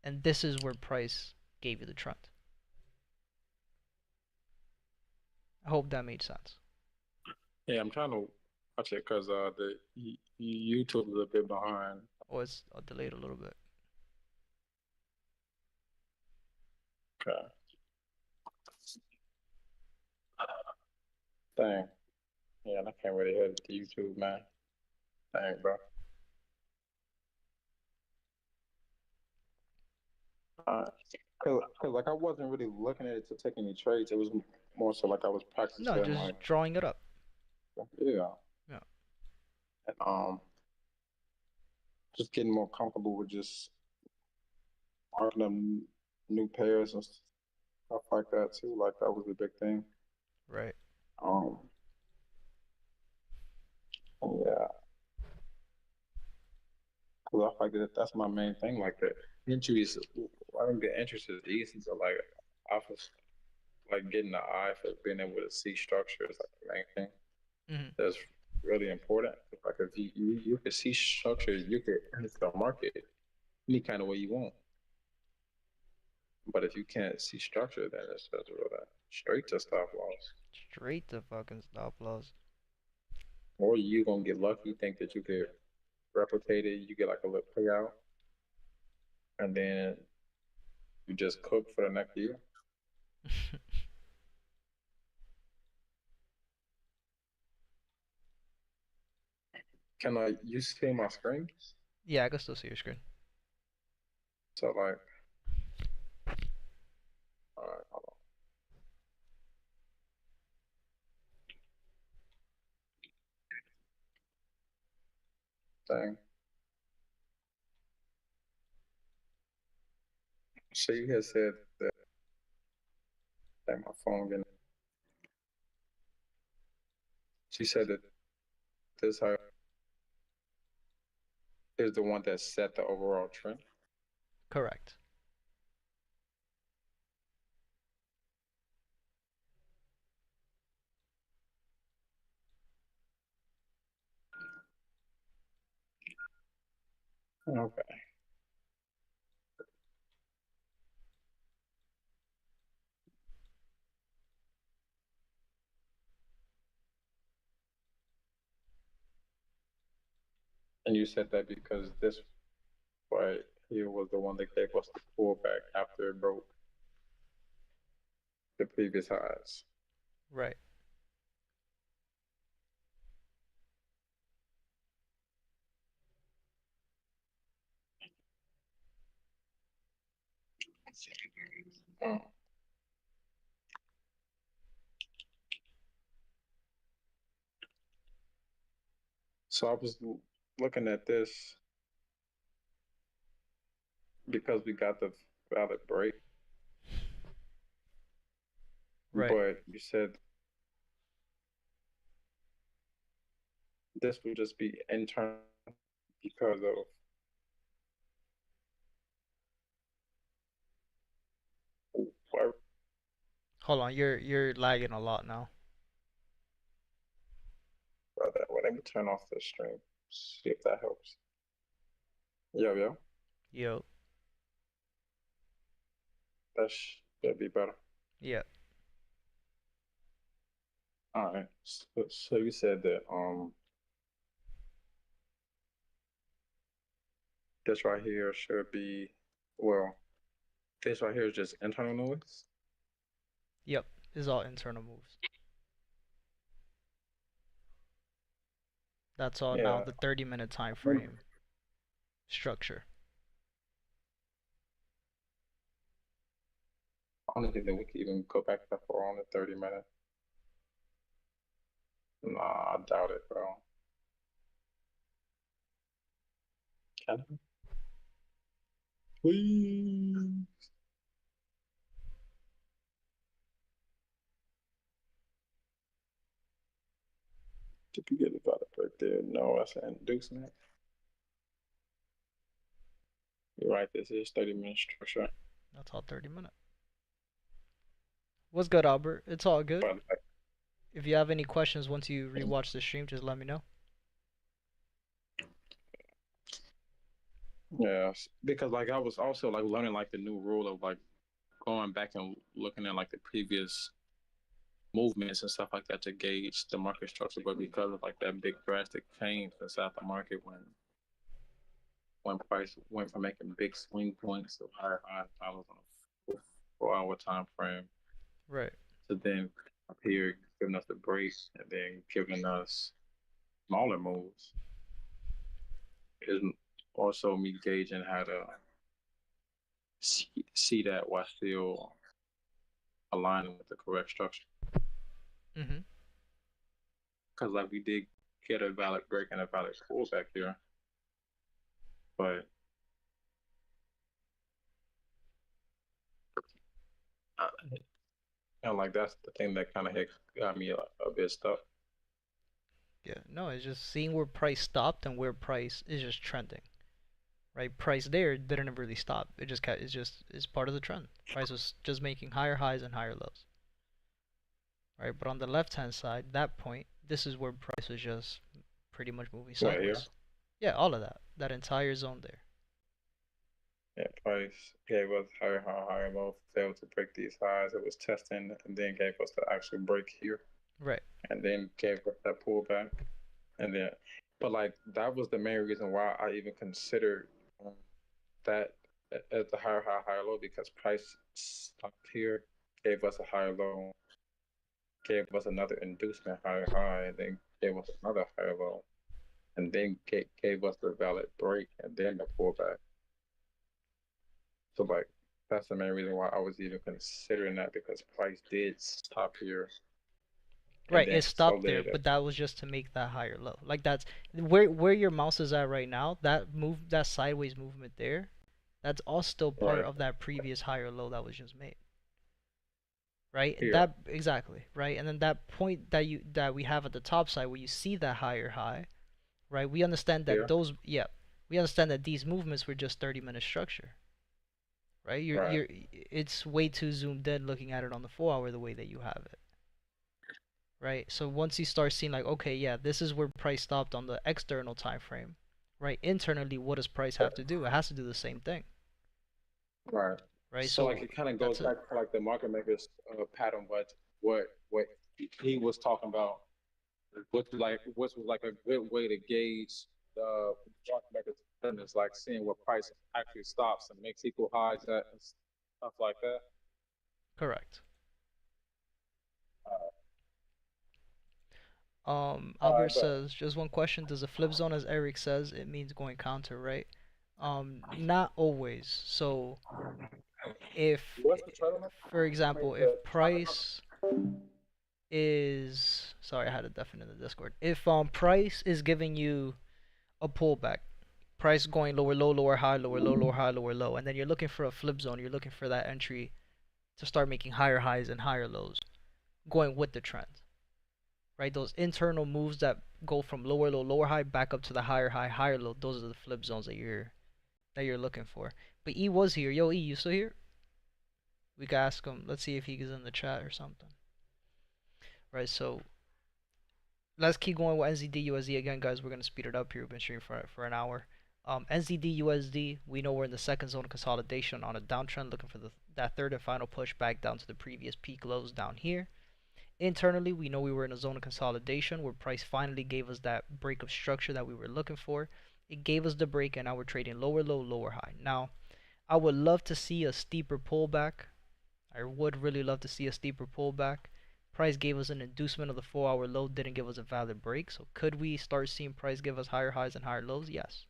and this is where price gave you the trend. I hope that made sense. Yeah, I'm trying to watch it because the YouTube is a bit behind. Oh, it's delayed a little bit. Okay. Dang. Yeah, I can't really hear the YouTube, man. Dang, bro. Cause like I wasn't really looking at it to take any trades. It was more so like I was No, practicing just like drawing it up. yeah, Yeah. and just getting more comfortable with just marking them new pairs and stuff like that too. Like that was a big thing. Right. Um, yeah, cause I like that. That's my main thing. Like the entries, I don't get interest is decent, but like I was like getting the eye for being able to see structure is like the main thing. Mm-hmm. That's really important. Like if you can see structure, you can enter the market any kind of way you want. But if you can't see structure, then it's just really straight to stop loss. Straight to fucking stop loss. Or you gonna get lucky, think that you could replicate it, you get like a little payout, and then you just cook for the next year. Can I you see my screen? Yeah, I can still see your screen. So like, all right, hold on. Dang. So you had said that, that my phone getting. She said that this high is the one that set the overall trend. Correct. Okay. And you said that because this right here was the one that gave us the pullback after it broke the previous highs. Right. Mm. So I was looking at this because we got the valid break, Right. but you said this would just be internal because of what? Hold on, you're lagging a lot now. Brother. Well, let me turn off the stream. See if that helps. Yo, yo, Yo. that should be better. Yeah. All right. So you said that this right here should be well. This right here is just internal noise. Yep. This is all internal moves. That's all now Yeah. the 30-minute time frame structure. I don't think that we can even go back that far on the 30 minute. Nah, I doubt it, bro. Can I? Please. To get it about it. right there. No, that's an inducement. You're right. This is 30-minute structure. That's all 30 minutes. What's good, Albert? It's all good. But If you have any questions once you rewatch the stream, just let me know. yeah, because like I was also like learning like the new rule of like going back and looking at like the previous movements and stuff like that to gauge the market structure. But because of like that big drastic change inside the market when price went from making big swing points to higher highs on a 4 hour time frame Right. to then up here giving us the break and then giving us smaller moves is also me gauging how to see that while still aligning with the correct structure. Mhm. Because like we did get a valid break and a valid pullback here, but and like that's the thing that kind of got me a bit stuck. Yeah. No, it's just seeing where price stopped and where price is just trending. Right. Price there didn't really stop. It's part of the trend. Price was just making higher highs and higher lows. Right. But on the left hand side, that point, this is where price was just pretty much moving Right here, sideways. Yeah, all of that. That entire zone there. yeah, price gave us higher low, failed to break these highs. It was testing and then gave us the actual break here, Right. and then gave us that pullback, and then, but like that was the main reason why I even considered that as the higher low because price stopped here, gave us a higher low, gave us another inducement higher high, and then gave us another higher low, and then gave us the valid break, and then the pullback. So like that's the main reason why I was even considering that because price did stop here and Right, then it stopped there, consolidated. but that was just to make that higher low. Like that's where your mouse is at right now. That sideways movement there, that's all still part Right of that previous higher low that was just made. Right? And here, that exactly, right? And then that point that we have at the top side where you see that higher high, right? We understand that here, those yeah, we understand that these movements were just 30-minute structure, right? right, It's way too zoomed in looking at it on the 4 hour the way that you have it. Right? So once you start seeing like, okay, yeah, this is where price stopped on the external time frame, right? Internally, what does price have to do? It has to do the same thing, right. right? So like So it kind of goes that's it. back to like the market makers pattern, what he was talking about, which was like a good way to gauge the market makers pattern is like seeing what price actually stops and makes equal highs at and stuff like that. Correct. Uh, all Albert right, but says, just one question: does a flip zone, as Eric says, it means going counter, right? Not always. So if, what's the trade on for it? example, if price is, sorry, I had a definite in the Discord. If price is giving you a pullback, price going lower low, lower high, lower low, lower high, lower low, and then you're looking for a flip zone, you're looking for that entry to start making higher highs and higher lows, going with the trend, right? Those internal moves that go from lower low, lower high back up to the higher high, higher low, those are the flip zones that you're looking for. But E was here. Yo, E, you still here? We can ask him. Let's see if he's in the chat or something. Right, so let's keep going with NZD USD again, guys. We're gonna speed it up here. We've been streaming for an hour. NZD USD, we know we're in the second zone of consolidation on a downtrend, looking for that third and final push back down to the previous peak lows down here. Internally, we know we were in a zone of consolidation where price finally gave us that break of structure that we were looking for. It gave us the break, and now we're trading lower low, lower high. Now, I would love to see a steeper pullback. I would really love to see a steeper pullback. Price gave us an inducement of the 4 hour low, didn't give us a valid break. So could we start seeing price give us higher highs and higher lows? Yes.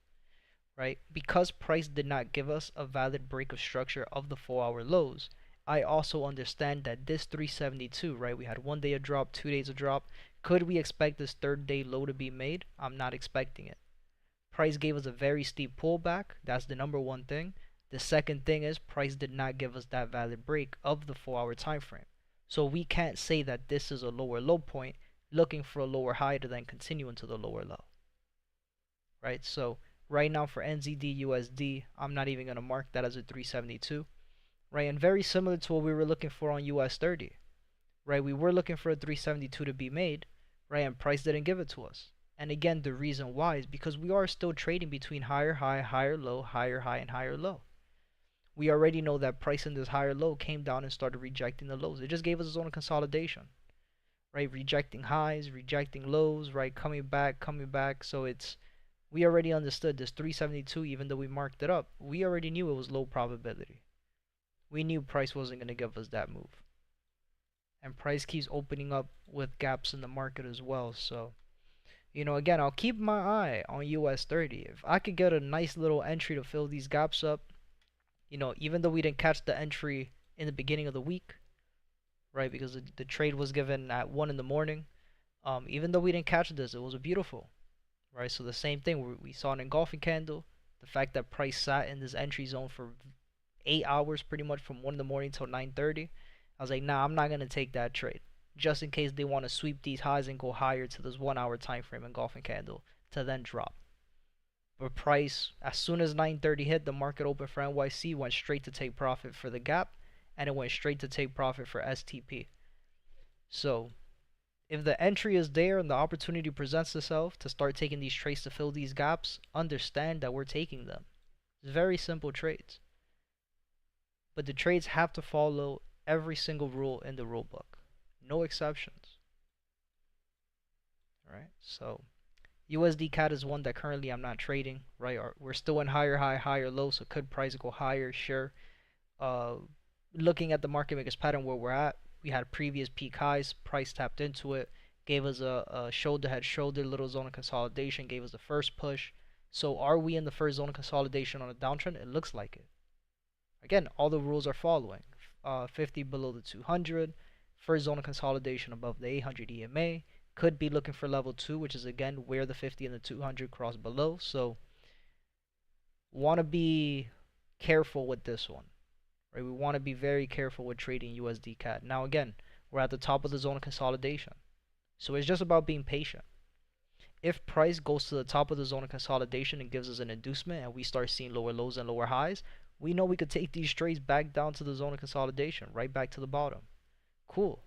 Right? Because price did not give us a valid break of structure of the 4 hour lows, I also understand that this 372, right? We had 1 day a drop, 2 days a drop. Could we expect this third day low to be made? I'm not expecting it. Price gave us a very steep pullback. That's the number one thing. The second thing is price did not give us that valid break of the 4 hour time frame. So we can't say that this is a lower low point looking for a lower high to then continue into the lower low, right? So right now for NZD USD, I'm not even going to mark that as a 372, right? And very similar to what we were looking for on US 30, right? We were looking for a 372 to be made, right? And price didn't give it to us. And again, the reason why is because we are still trading between higher high, higher low, higher high, and higher low. We already know that price in this higher low came down and started rejecting the lows. It just gave us a zone of consolidation, right? Rejecting highs, rejecting lows, right? Coming back, coming back. So we already understood this 372, even though we marked it up, we already knew it was low probability. We knew price wasn't going to give us that move. And price keeps opening up with gaps in the market as well. So, again, I'll keep my eye on US 30. If I could get a nice little entry to fill these gaps up, even though we didn't catch the entry in the beginning of the week, right? Because the trade was given at 1 in the morning. Even though we didn't catch this, it was beautiful, right? So the same thing, we saw an engulfing candle. The fact that price sat in this entry zone for 8 hours pretty much from 1 in the morning till 9:30. I was like, nah, I'm not going to take that trade. Just in case they want to sweep these highs and go higher to this 1 hour time frame engulfing candle to then drop. But price, as soon as 9:30 hit, the market open for NYC went straight to take profit for the gap, and it went straight to take profit for STP. So if the entry is there and the opportunity presents itself to start taking these trades to fill these gaps, understand that we're taking them. It's very simple trades. But the trades have to follow every single rule in the rule book. No exceptions. Alright, so USD CAD is one that currently I'm not trading, right? We're still in higher high, higher low, so could price go higher? Sure. Looking at the market makers pattern where we're at, we had previous peak highs, price tapped into it, gave us a shoulder head shoulder little zone of consolidation, gave us the first push. So are we in the first zone of consolidation on a downtrend? It looks like it. Again, all the rules are following. 50 below the 200, first zone of consolidation above the 800 EMA, could be looking for level 2, which is again where the 50 and the 200 cross below. So want to be careful with this one, right? We want to be very careful with trading USD CAD. Now again, we're at the top of the zone of consolidation, so it's just about being patient. If price goes to the top of the zone of consolidation and gives us an inducement and we start seeing lower lows and lower highs, we know we could take these trades back down to the zone of consolidation, right back to the bottom. Cool.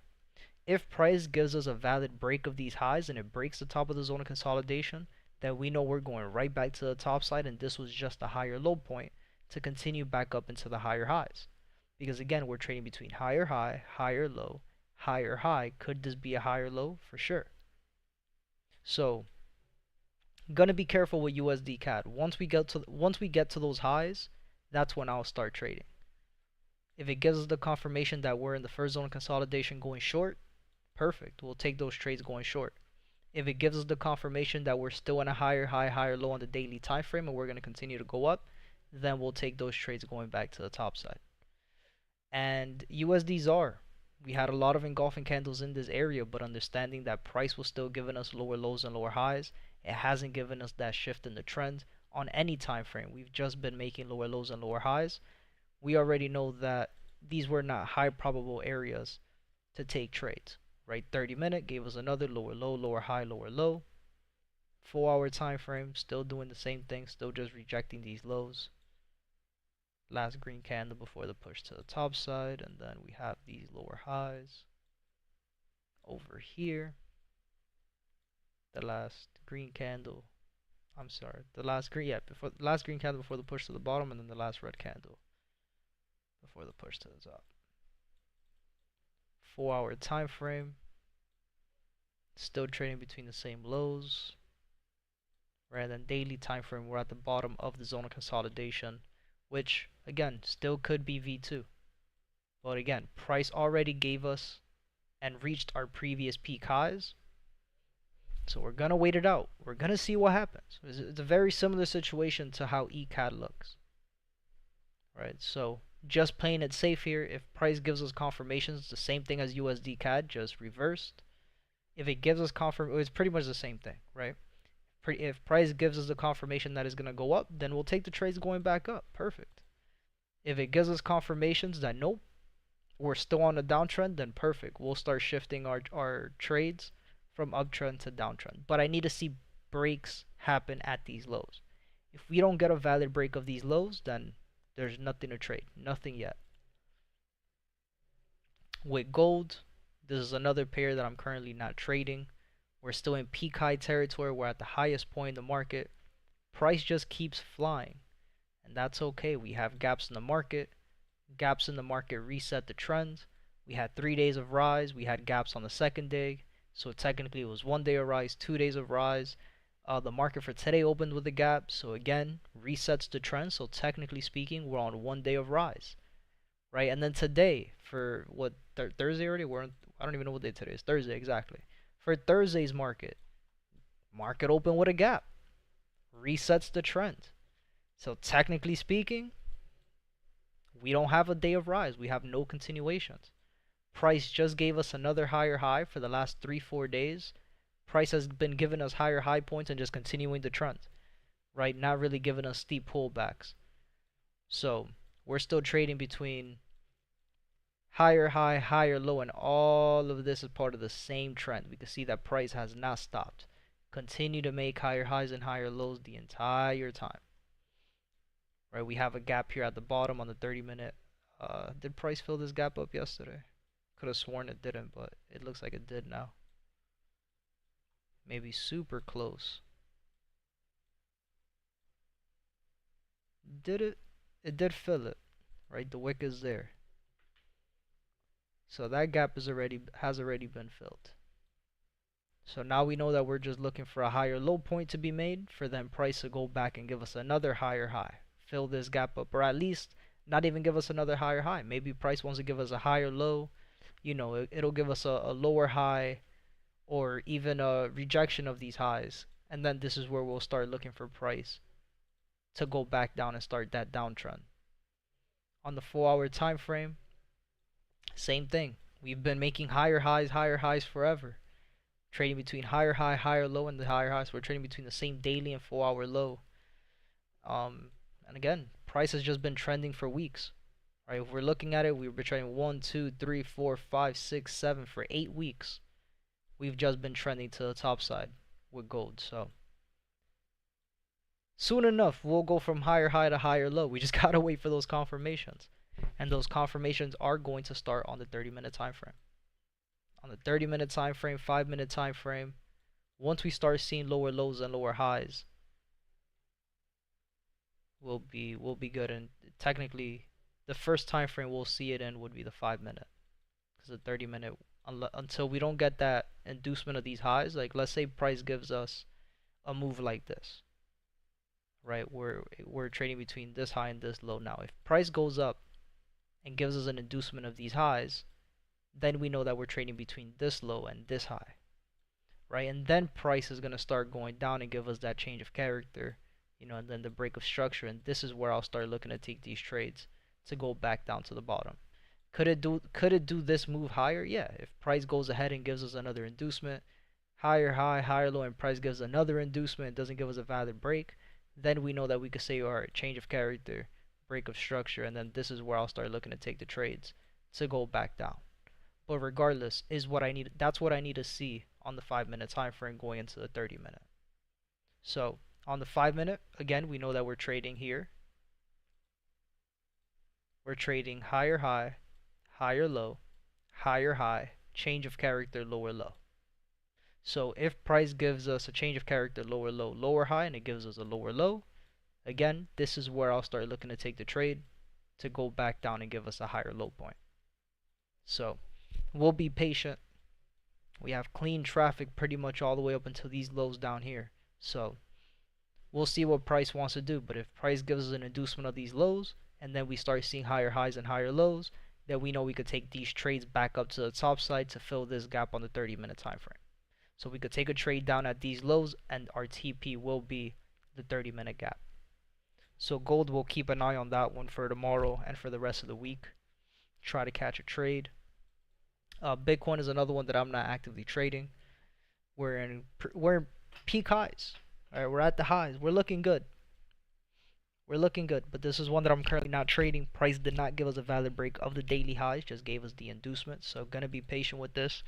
If price gives us a valid break of these highs and it breaks the top of the zone of consolidation, then we know we're going right back to the top side and this was just a higher low point to continue back up into the higher highs. Because again, we're trading between higher high, higher low, higher high. Could this be a higher low? For sure. So gonna be careful with USD CAD. Once we get to those highs, that's when I'll start trading. If it gives us the confirmation that we're in the first zone of consolidation going short, perfect. We'll take those trades going short. If it gives us the confirmation that we're still in a higher high, higher low on the daily time frame and we're going to continue to go up, then we'll take those trades going back to the top side. And USD ZAR, we had a lot of engulfing candles in this area, but understanding that price was still giving us lower lows and lower highs, it hasn't given us that shift in the trend on any time frame. We've just been making lower lows and lower highs. We already know that these were not high probable areas to take trades, right? 30-minute gave us another lower low, lower high, lower low. 4-hour time frame, still doing the same thing, still just rejecting these lows. Last green candle before the push to the top side, and then we have these lower highs over here. The last green candle, the last green candle before the push to the bottom, and then the last red candle before the push to the top. 4-hour time frame, still trading between the same lows. Rather than daily time frame, we're at the bottom of the zone of consolidation, which again still could be V2. But again, price already gave us and reached our previous peak highs. So we're gonna wait it out. We're gonna see what happens. It's a very similar situation to how ECAD looks. Right? So just playing it safe here. If price gives us confirmations, it's the same thing as USD CAD, just reversed. If it gives us it's pretty much the same thing, right? If price gives us the confirmation that it's going to go up, then we'll take the trades going back up. Perfect. If it gives us confirmations that nope, we're still on a downtrend, then perfect. We'll start shifting our trades from uptrend to downtrend. But I need to see breaks happen at these lows. If we don't get a valid break of these lows, then there's nothing to trade. Nothing yet. With gold, this is another pair that I'm currently not trading. We're still in peak high territory. We're at the highest point in the market. Price just keeps flying, and that's okay. We have gaps in the market. Gaps in the market reset the trend. We had 3 days of rise. We had gaps on the second day. So technically it was 1 day of rise, 2 days of rise. The market for today opened with a gap. So again, resets the trend. So technically speaking, we're on 1 day of rise, right? And then today, for what, Thursday already? I don't even know what day today is. Thursday, exactly. For Thursday's market opened with a gap. Resets the trend. So technically speaking, we don't have a day of rise. We have no continuations. Price just gave us another higher high for the last 3-4 days. Price has been giving us higher high points and just continuing the trend, right? Not really giving us steep pullbacks. So we're still trading between higher high, higher low, and all of this is part of the same trend. We can see that price has not stopped. Continue to make higher highs and higher lows the entire time. Right, we have a gap here at the bottom on the 30-minute. Did price fill this gap up yesterday? Could have sworn it didn't, but it looks like it did now. Maybe super close. Did it? It did fill it, right? The wick is there. So that gap has already been filled. So now we know that we're just looking for a higher low point to be made for then price to go back and give us another higher high. Fill this gap up, or at least not even give us another higher high. Maybe price wants to give us a higher low. You know, it'll give us a lower high or even a rejection of these highs. And then this is where we'll start looking for price to go back down and start that downtrend. On the 4-hour time frame, same thing. We've been making higher highs forever. Trading between higher high, higher low, and the higher highs. We're trading between the same daily and 4-hour low. And again, price has just been trending for weeks. Right? If we're looking at it, we've been trading 1, 2, 3, 4, 5, 6, 7 for 8 weeks. We've just been trending to the top side with gold. So soon enough, we'll go from higher high to higher low. We just gotta wait for those confirmations, and those confirmations are going to start on the 30-minute time frame. On the 30-minute time frame, 5-minute time frame, once we start seeing lower lows and lower highs, we'll be good. And technically, the first time frame we'll see it in would be the 5-minute, because the 30-minute, until we don't get that inducement of these highs, like let's say price gives us a move like this, right? We're trading between this high and this low now. If price goes up and gives us an inducement of these highs, then we know that we're trading between this low and this high, right? And then price is going to start going down and give us that change of character, you know, and then the break of structure. And this is where I'll start looking to take these trades to go back down to the bottom. Could it do this move higher? Yeah, if price goes ahead and gives us another inducement, higher high, higher low, and price gives another inducement, it doesn't give us a valid break, then we know that we could say, all right, change of character, break of structure, and then this is where I'll start looking to take the trades to go back down. But regardless, that's what I need to see on the 5-minute time frame going into the 30-minute. So on the 5-minute, again, we know that we're trading here. We're trading higher high, higher low, higher high, change of character, lower low. So if price gives us a change of character, lower low, lower high, and it gives us a lower low, again, this is where I'll start looking to take the trade to go back down and give us a higher low point. So we'll be patient. We have clean traffic pretty much all the way up until these lows down here. So we'll see what price wants to do. But if price gives us an inducement of these lows, and then we start seeing higher highs and higher lows, then we know we could take these trades back up to the top side to fill this gap on the 30-minute time frame. So we could take a trade down at these lows, and our TP will be the 30-minute gap. So gold, will keep an eye on that one for tomorrow and for the rest of the week. Try to catch a trade. Bitcoin is another one that I'm not actively trading. We're in peak highs. All right, we're at the highs. We're looking good. But this is one that I'm currently not trading. Price did not give us a valid break of the daily highs, just gave us the inducement. So gonna be patient with this.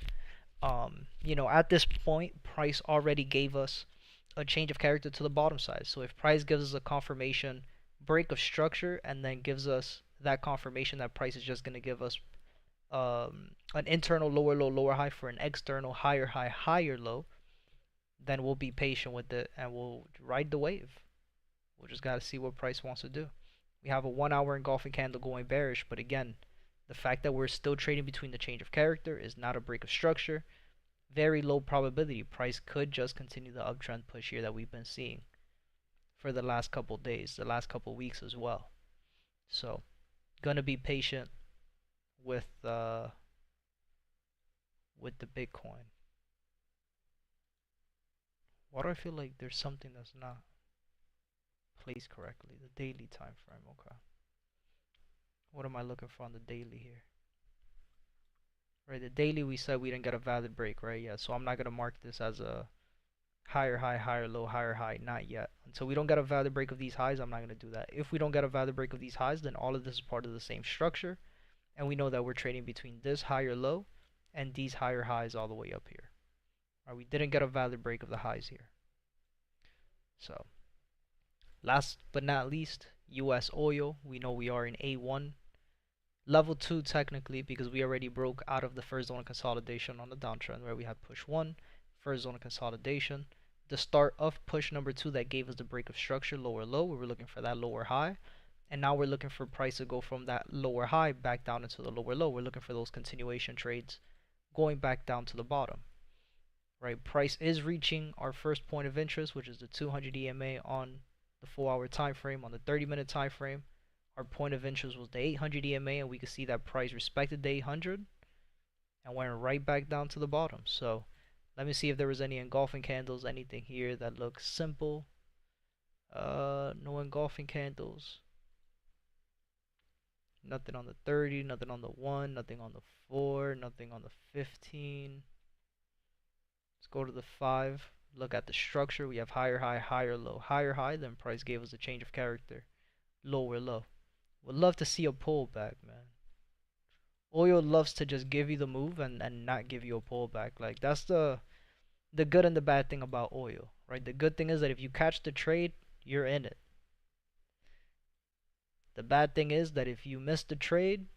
At this point, price already gave us a change of character to the bottom side. So if price gives us a confirmation break of structure and then gives us that confirmation that price is just going to give us an internal lower low lower high for an external higher high higher low, then we'll be patient with it and we'll ride the wave. We'll just got to see what price wants to do. We have a 1 hour engulfing candle going bearish, but again, the fact that we're still trading between the change of character is not a break of structure. Very low probability price could just continue the uptrend push here that we've been seeing for the last couple days, the last couple weeks as well. So, gonna be patient with the Bitcoin. Why do I feel like there's something that's not placed correctly? The daily time frame. Okay. What am I looking for on the daily here? Right, the daily we said we didn't get a valid break, right? Yeah, so I'm not gonna mark this as a higher high, higher low, higher high, not yet. Until we don't get a valid break of these highs, I'm not gonna do that. If we don't get a valid break of these highs, then all of this is part of the same structure, and we know that we're trading between this higher low and these higher highs all the way up here. Right, we didn't get a valid break of the highs here. So, last but not least, US oil. We know we are in A1. Level 2 technically because we already broke out of the first zone of consolidation on the downtrend where we had push 1, first zone of consolidation. The start of push number 2 that gave us the break of structure, lower low. We were looking for that lower high. And now we're looking for price to go from that lower high back down into the lower low. We're looking for those continuation trades going back down to the bottom. Right, price is reaching our first point of interest, which is the 200 EMA on the 4-hour time frame. On the 30-minute time frame, our point of interest was the 800 EMA, and we could see that price respected the 800 and went right back down to the bottom. So let me see if there was any engulfing candles, anything here that looks simple. No engulfing candles. Nothing on the 30, nothing on the 1, nothing on the 4, nothing on the 15. Let's go to the 5. Look at the structure. We have higher high, higher low, higher high. Then price gave us a change of character. Lower low. Would love to see a pullback, man. Oil loves to just give you the move and not give you a pullback. Like that's the good and the bad thing about oil, right? The good thing is that if you catch the trade, you're in it. The bad thing is that if you miss the trade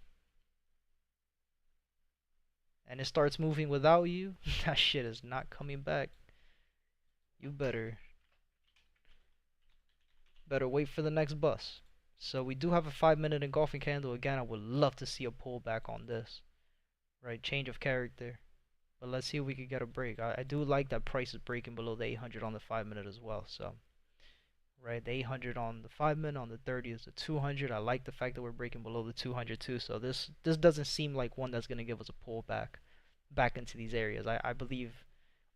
and it starts moving without you, that shit is not coming back. You better wait for the next bus. So we do have a 5-minute engulfing candle. Again, I would love to see a pullback on this. Right, change of character. But let's see if we could get a break. I do like that price is breaking below the 800 on the 5-minute as well. So, right, the 800 on the 5-minute, on the 30 is the 200. I like the fact that we're breaking below the 200 too. So this doesn't seem like one that's going to give us a pullback back into these areas. I believe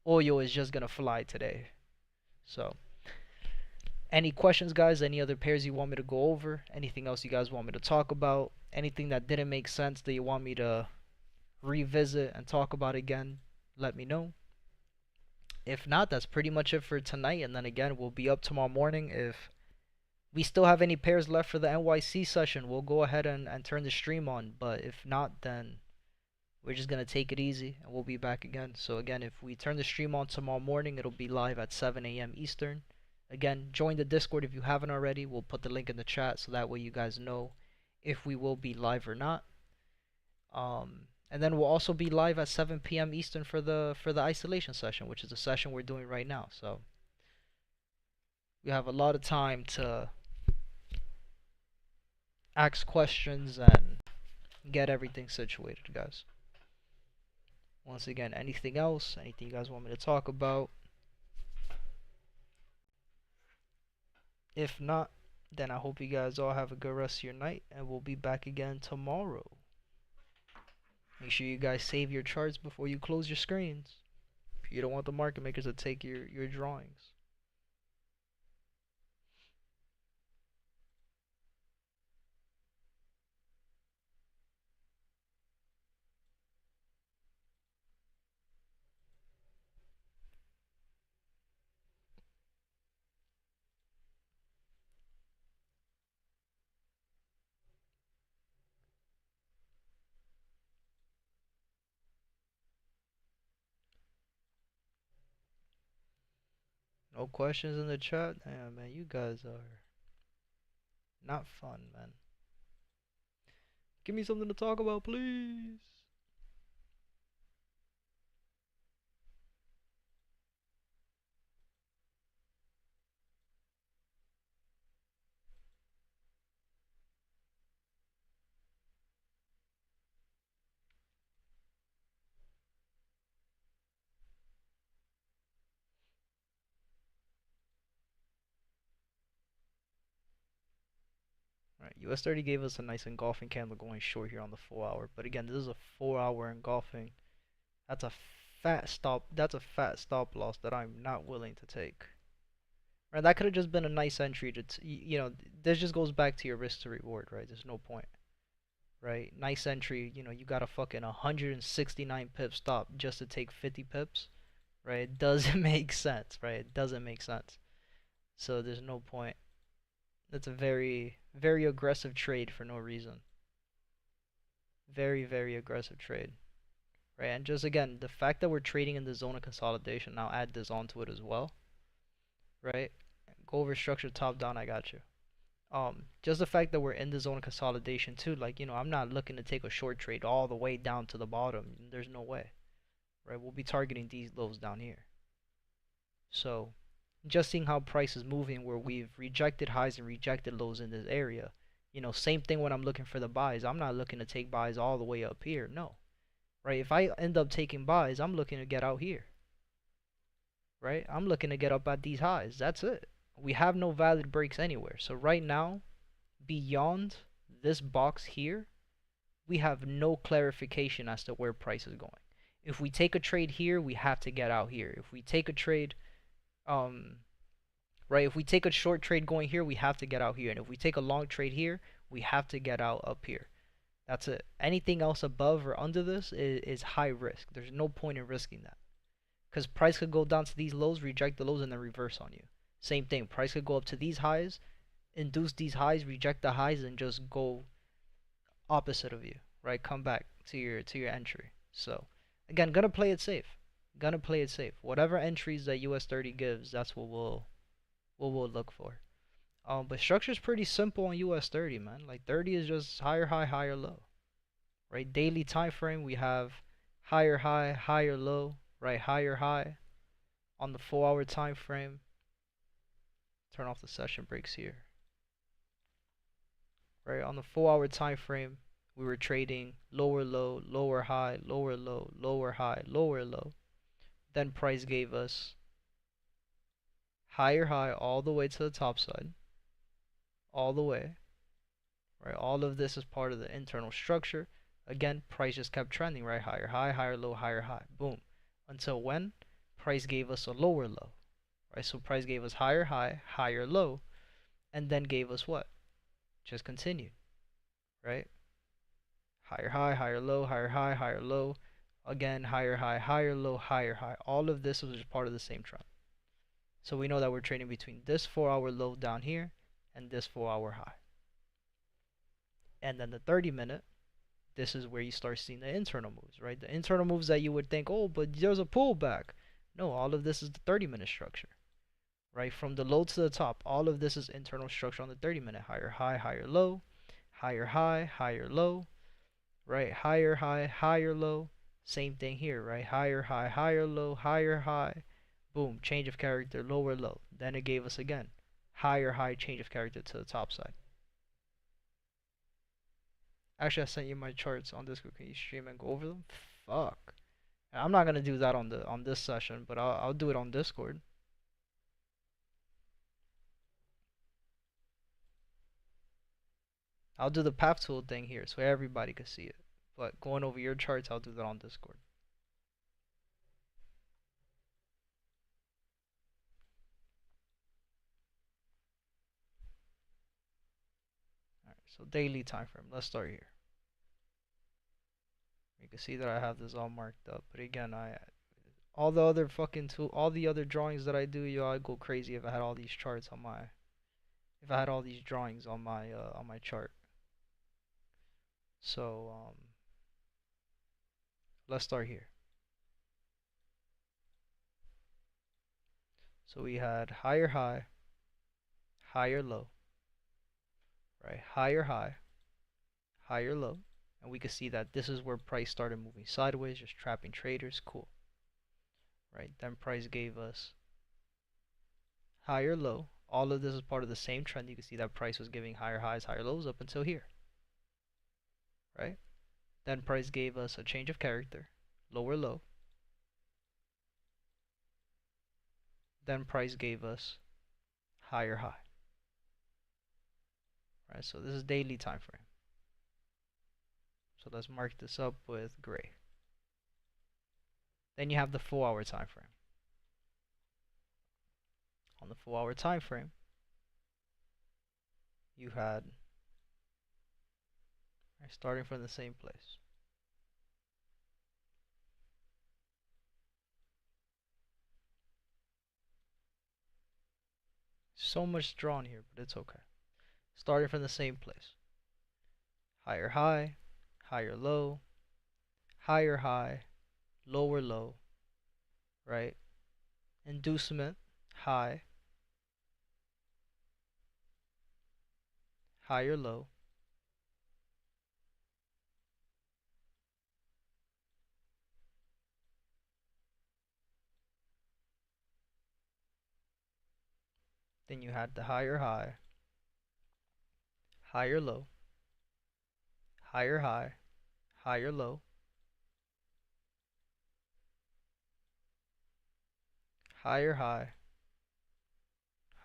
oil is just going to fly today. So, any questions, guys? Any other pairs you want me to go over? Anything else you guys want me to talk about? Anything that didn't make sense that you want me to revisit and talk about again? Let me know. If not, that's pretty much it for tonight. And then again, we'll be up tomorrow morning. If we still have any pairs left for the NYC session, we'll go ahead and turn the stream on. But if not, then we're just going to take it easy and we'll be back again. So again, if we turn the stream on tomorrow morning, it'll be live at 7 a.m. Eastern. Again, join the Discord if you haven't already. We'll put the link in the chat so that way you guys know if we will be live or not. And then we'll also be live at 7 p.m. Eastern for the isolation session, which is the session we're doing right now. So we have a lot of time to ask questions and get everything situated, guys. Once again, anything else? Anything you guys want me to talk about? If not, then I hope you guys all have a good rest of your night, and we'll be back again tomorrow. Make sure you guys save your charts before you close your screens. You don't want the market makers to take your drawings. No questions in the chat? Damn, man, you guys are not fun, man. Give me something to talk about, please. Right, US30 gave us a nice engulfing candle going short here on the 4 hour, but again, this is a 4 hour engulfing. That's a fat stop. That's a fat stop loss that I'm not willing to take. Right, that could have just been a nice entry to, you know, this just goes back to your risk to reward, right? There's no point, right? Nice entry, you know, you got a fucking 169 pip stop just to take 50 pips, right? It doesn't make sense, right? It doesn't make sense. So there's no point. That's a very, very aggressive trade for no reason. Very, very aggressive trade, right? And just again, the fact that we're trading in the zone of consolidation, now add this onto it as well, right? Go over structure top down, I got you. Just the fact that we're in the zone of consolidation too, like, you know, I'm not looking to take a short trade all the way down to the bottom. There's no way, right? We'll be targeting these lows down here. So just seeing how price is moving where we've rejected highs and rejected lows in this area. You know, same thing when I'm looking for the buys. I'm not looking to take buys all the way up here. No, right? If I end up taking buys, I'm looking to get out here, right? I'm looking to get up at these highs. That's it. We have no valid breaks anywhere. So right now, beyond this box here, we have no clarification as to where price is going. If we take a trade here, we have to get out here. If we take a trade, right, if we take a short trade going here, we have to get out here. And if we take a long trade here, we have to get out up here. That's it. Anything else above or under this is high risk. There's no point in risking that. Because price could go down to these lows, reject the lows, and then reverse on you. Same thing. Price could go up to these highs, induce these highs, reject the highs, and just go opposite of you, right? Come back to your entry. So again, gonna play it safe. Gonna play it safe. Whatever entries that US30 gives, that's what we'll look for. But structure's pretty simple on US30, man. Like 30 is just higher high, higher low, right? Daily time frame, we have higher high, higher low, right? Higher high on the 4 hour time frame. Turn off the session breaks here. Right, on the 4 hour time frame, we were trading lower low, lower high, lower low, lower high, lower low. Then price gave us higher high all the way to the top side, all the way. Right, all of this is part of the internal structure. Again, price just kept trending, right? Higher high, higher low, higher high. Boom. Until when price gave us a lower low. Right? So price gave us higher high, higher low, and then gave us what? Just continued, right? Higher high, higher low, higher high, higher low. Again, higher high, higher low, higher high. All of this was just part of the same trend. So we know that we're trading between this 4 hour low down here and this 4 hour high. And then the 30-minute, this is where you start seeing the internal moves, right? The internal moves that you would think, oh, but there's a pullback. No, all of this is the 30-minute structure, right? From the low to the top, all of this is internal structure on the 30-minute. Higher high, higher low, higher high, higher low, right? Higher high, higher low. Same thing here, right? Higher high, higher low, higher high. Boom, change of character, lower low. Then it gave us again higher high, change of character to the top side. Actually, I sent you my charts on Discord. Can you stream and go over them? Fuck. I'm not gonna do that on this session, but I'll do it on Discord. I'll do the path tool thing here so everybody can see it. But going over your charts, I'll do that on Discord. Alright, so daily time frame. Let's start here. You can see that I have this all marked up. But again, all the other fucking all the other drawings that I do, yo, I'd go crazy if I had all these charts on my if I had all these drawings on my chart. So let's start here. So we had higher high, higher low, right? Higher high, higher low. And we could see that this is where price started moving sideways, just trapping traders. Cool, right? Then price gave us higher low. All of this is part of the same trend. You can see that price was giving higher highs, higher lows up until here, right? Then price gave us a change of character, lower low. Then price gave us higher high, right? So this is daily time frame. So let's mark this up with gray. Then you have the 4-hour time frame. On the 4-hour time frame, you had, right, starting from the same place. So much drawn here, but it's okay. Starting from the same place. Higher high, higher low, higher high, lower low, right? Inducement, high, higher low, then you had the higher high, higher low, higher high, higher low, higher high,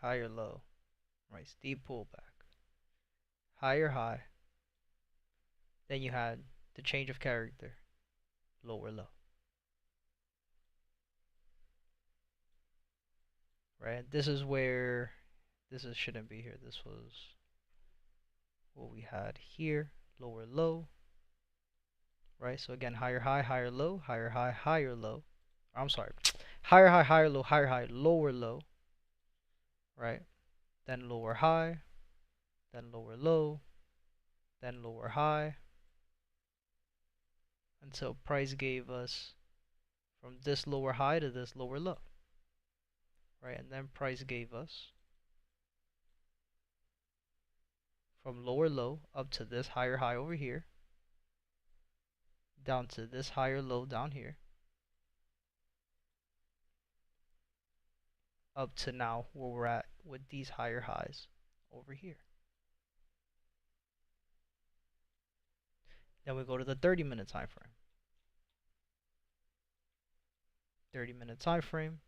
higher low, right? Steep pullback, higher high, then you had the change of character, lower low, right? This is where, shouldn't be here. This was what we had here, lower low, right? So again, higher high, higher low, higher high, higher low. I'm sorry, higher high, higher high, lower low, right? Then lower high, then lower low, then lower high, until price gave us from this lower high to this lower low, right? And then price gave us from lower low up to this higher high over here, down to this higher low down here, up to now where we're at with these higher highs over here. Then we go to the 30-minute time frame. 30-minute time frame,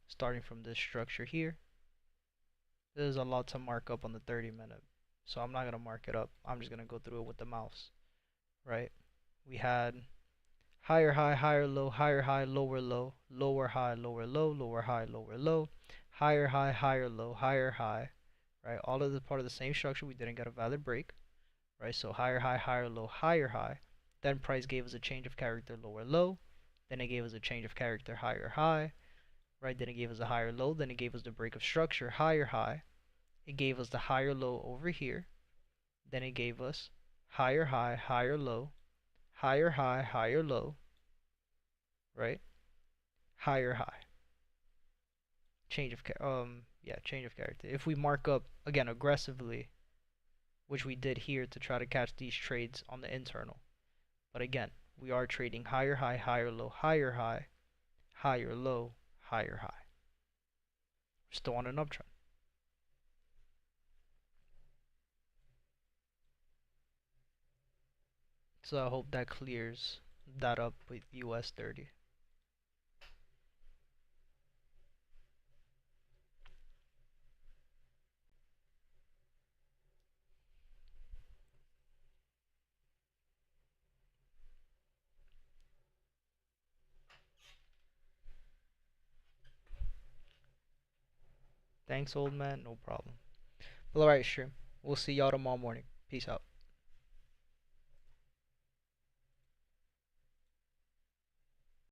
starting from this structure here. There's a lot to mark up on the 30-minute, so I'm not going to mark it up. I'm just going to go through it with the mouse, right? We had higher high, higher low, higher high, lower low, lower high, lower low, lower high, lower low, higher high, higher low, higher high, right? All of this part of the same structure. We didn't get a valid break, right? So higher high, higher low, higher high. Then price gave us a change of character, lower low. Then it gave us a change of character, higher high, right? Then it gave us a higher low. Then it gave us the break of structure, higher high. It gave us the higher low over here. Then it gave us higher high, higher low, higher high, higher low, right? Higher high. Change of change of character. If we mark up again aggressively, which we did here to try to catch these trades on the internal, but again, we are trading higher high, higher low, higher high, higher low, higher high. We're still on an uptrend. So I hope that clears that up with US 30. Thanks, old man. No problem. Well, alright, sure. We'll see y'all tomorrow morning. Peace out.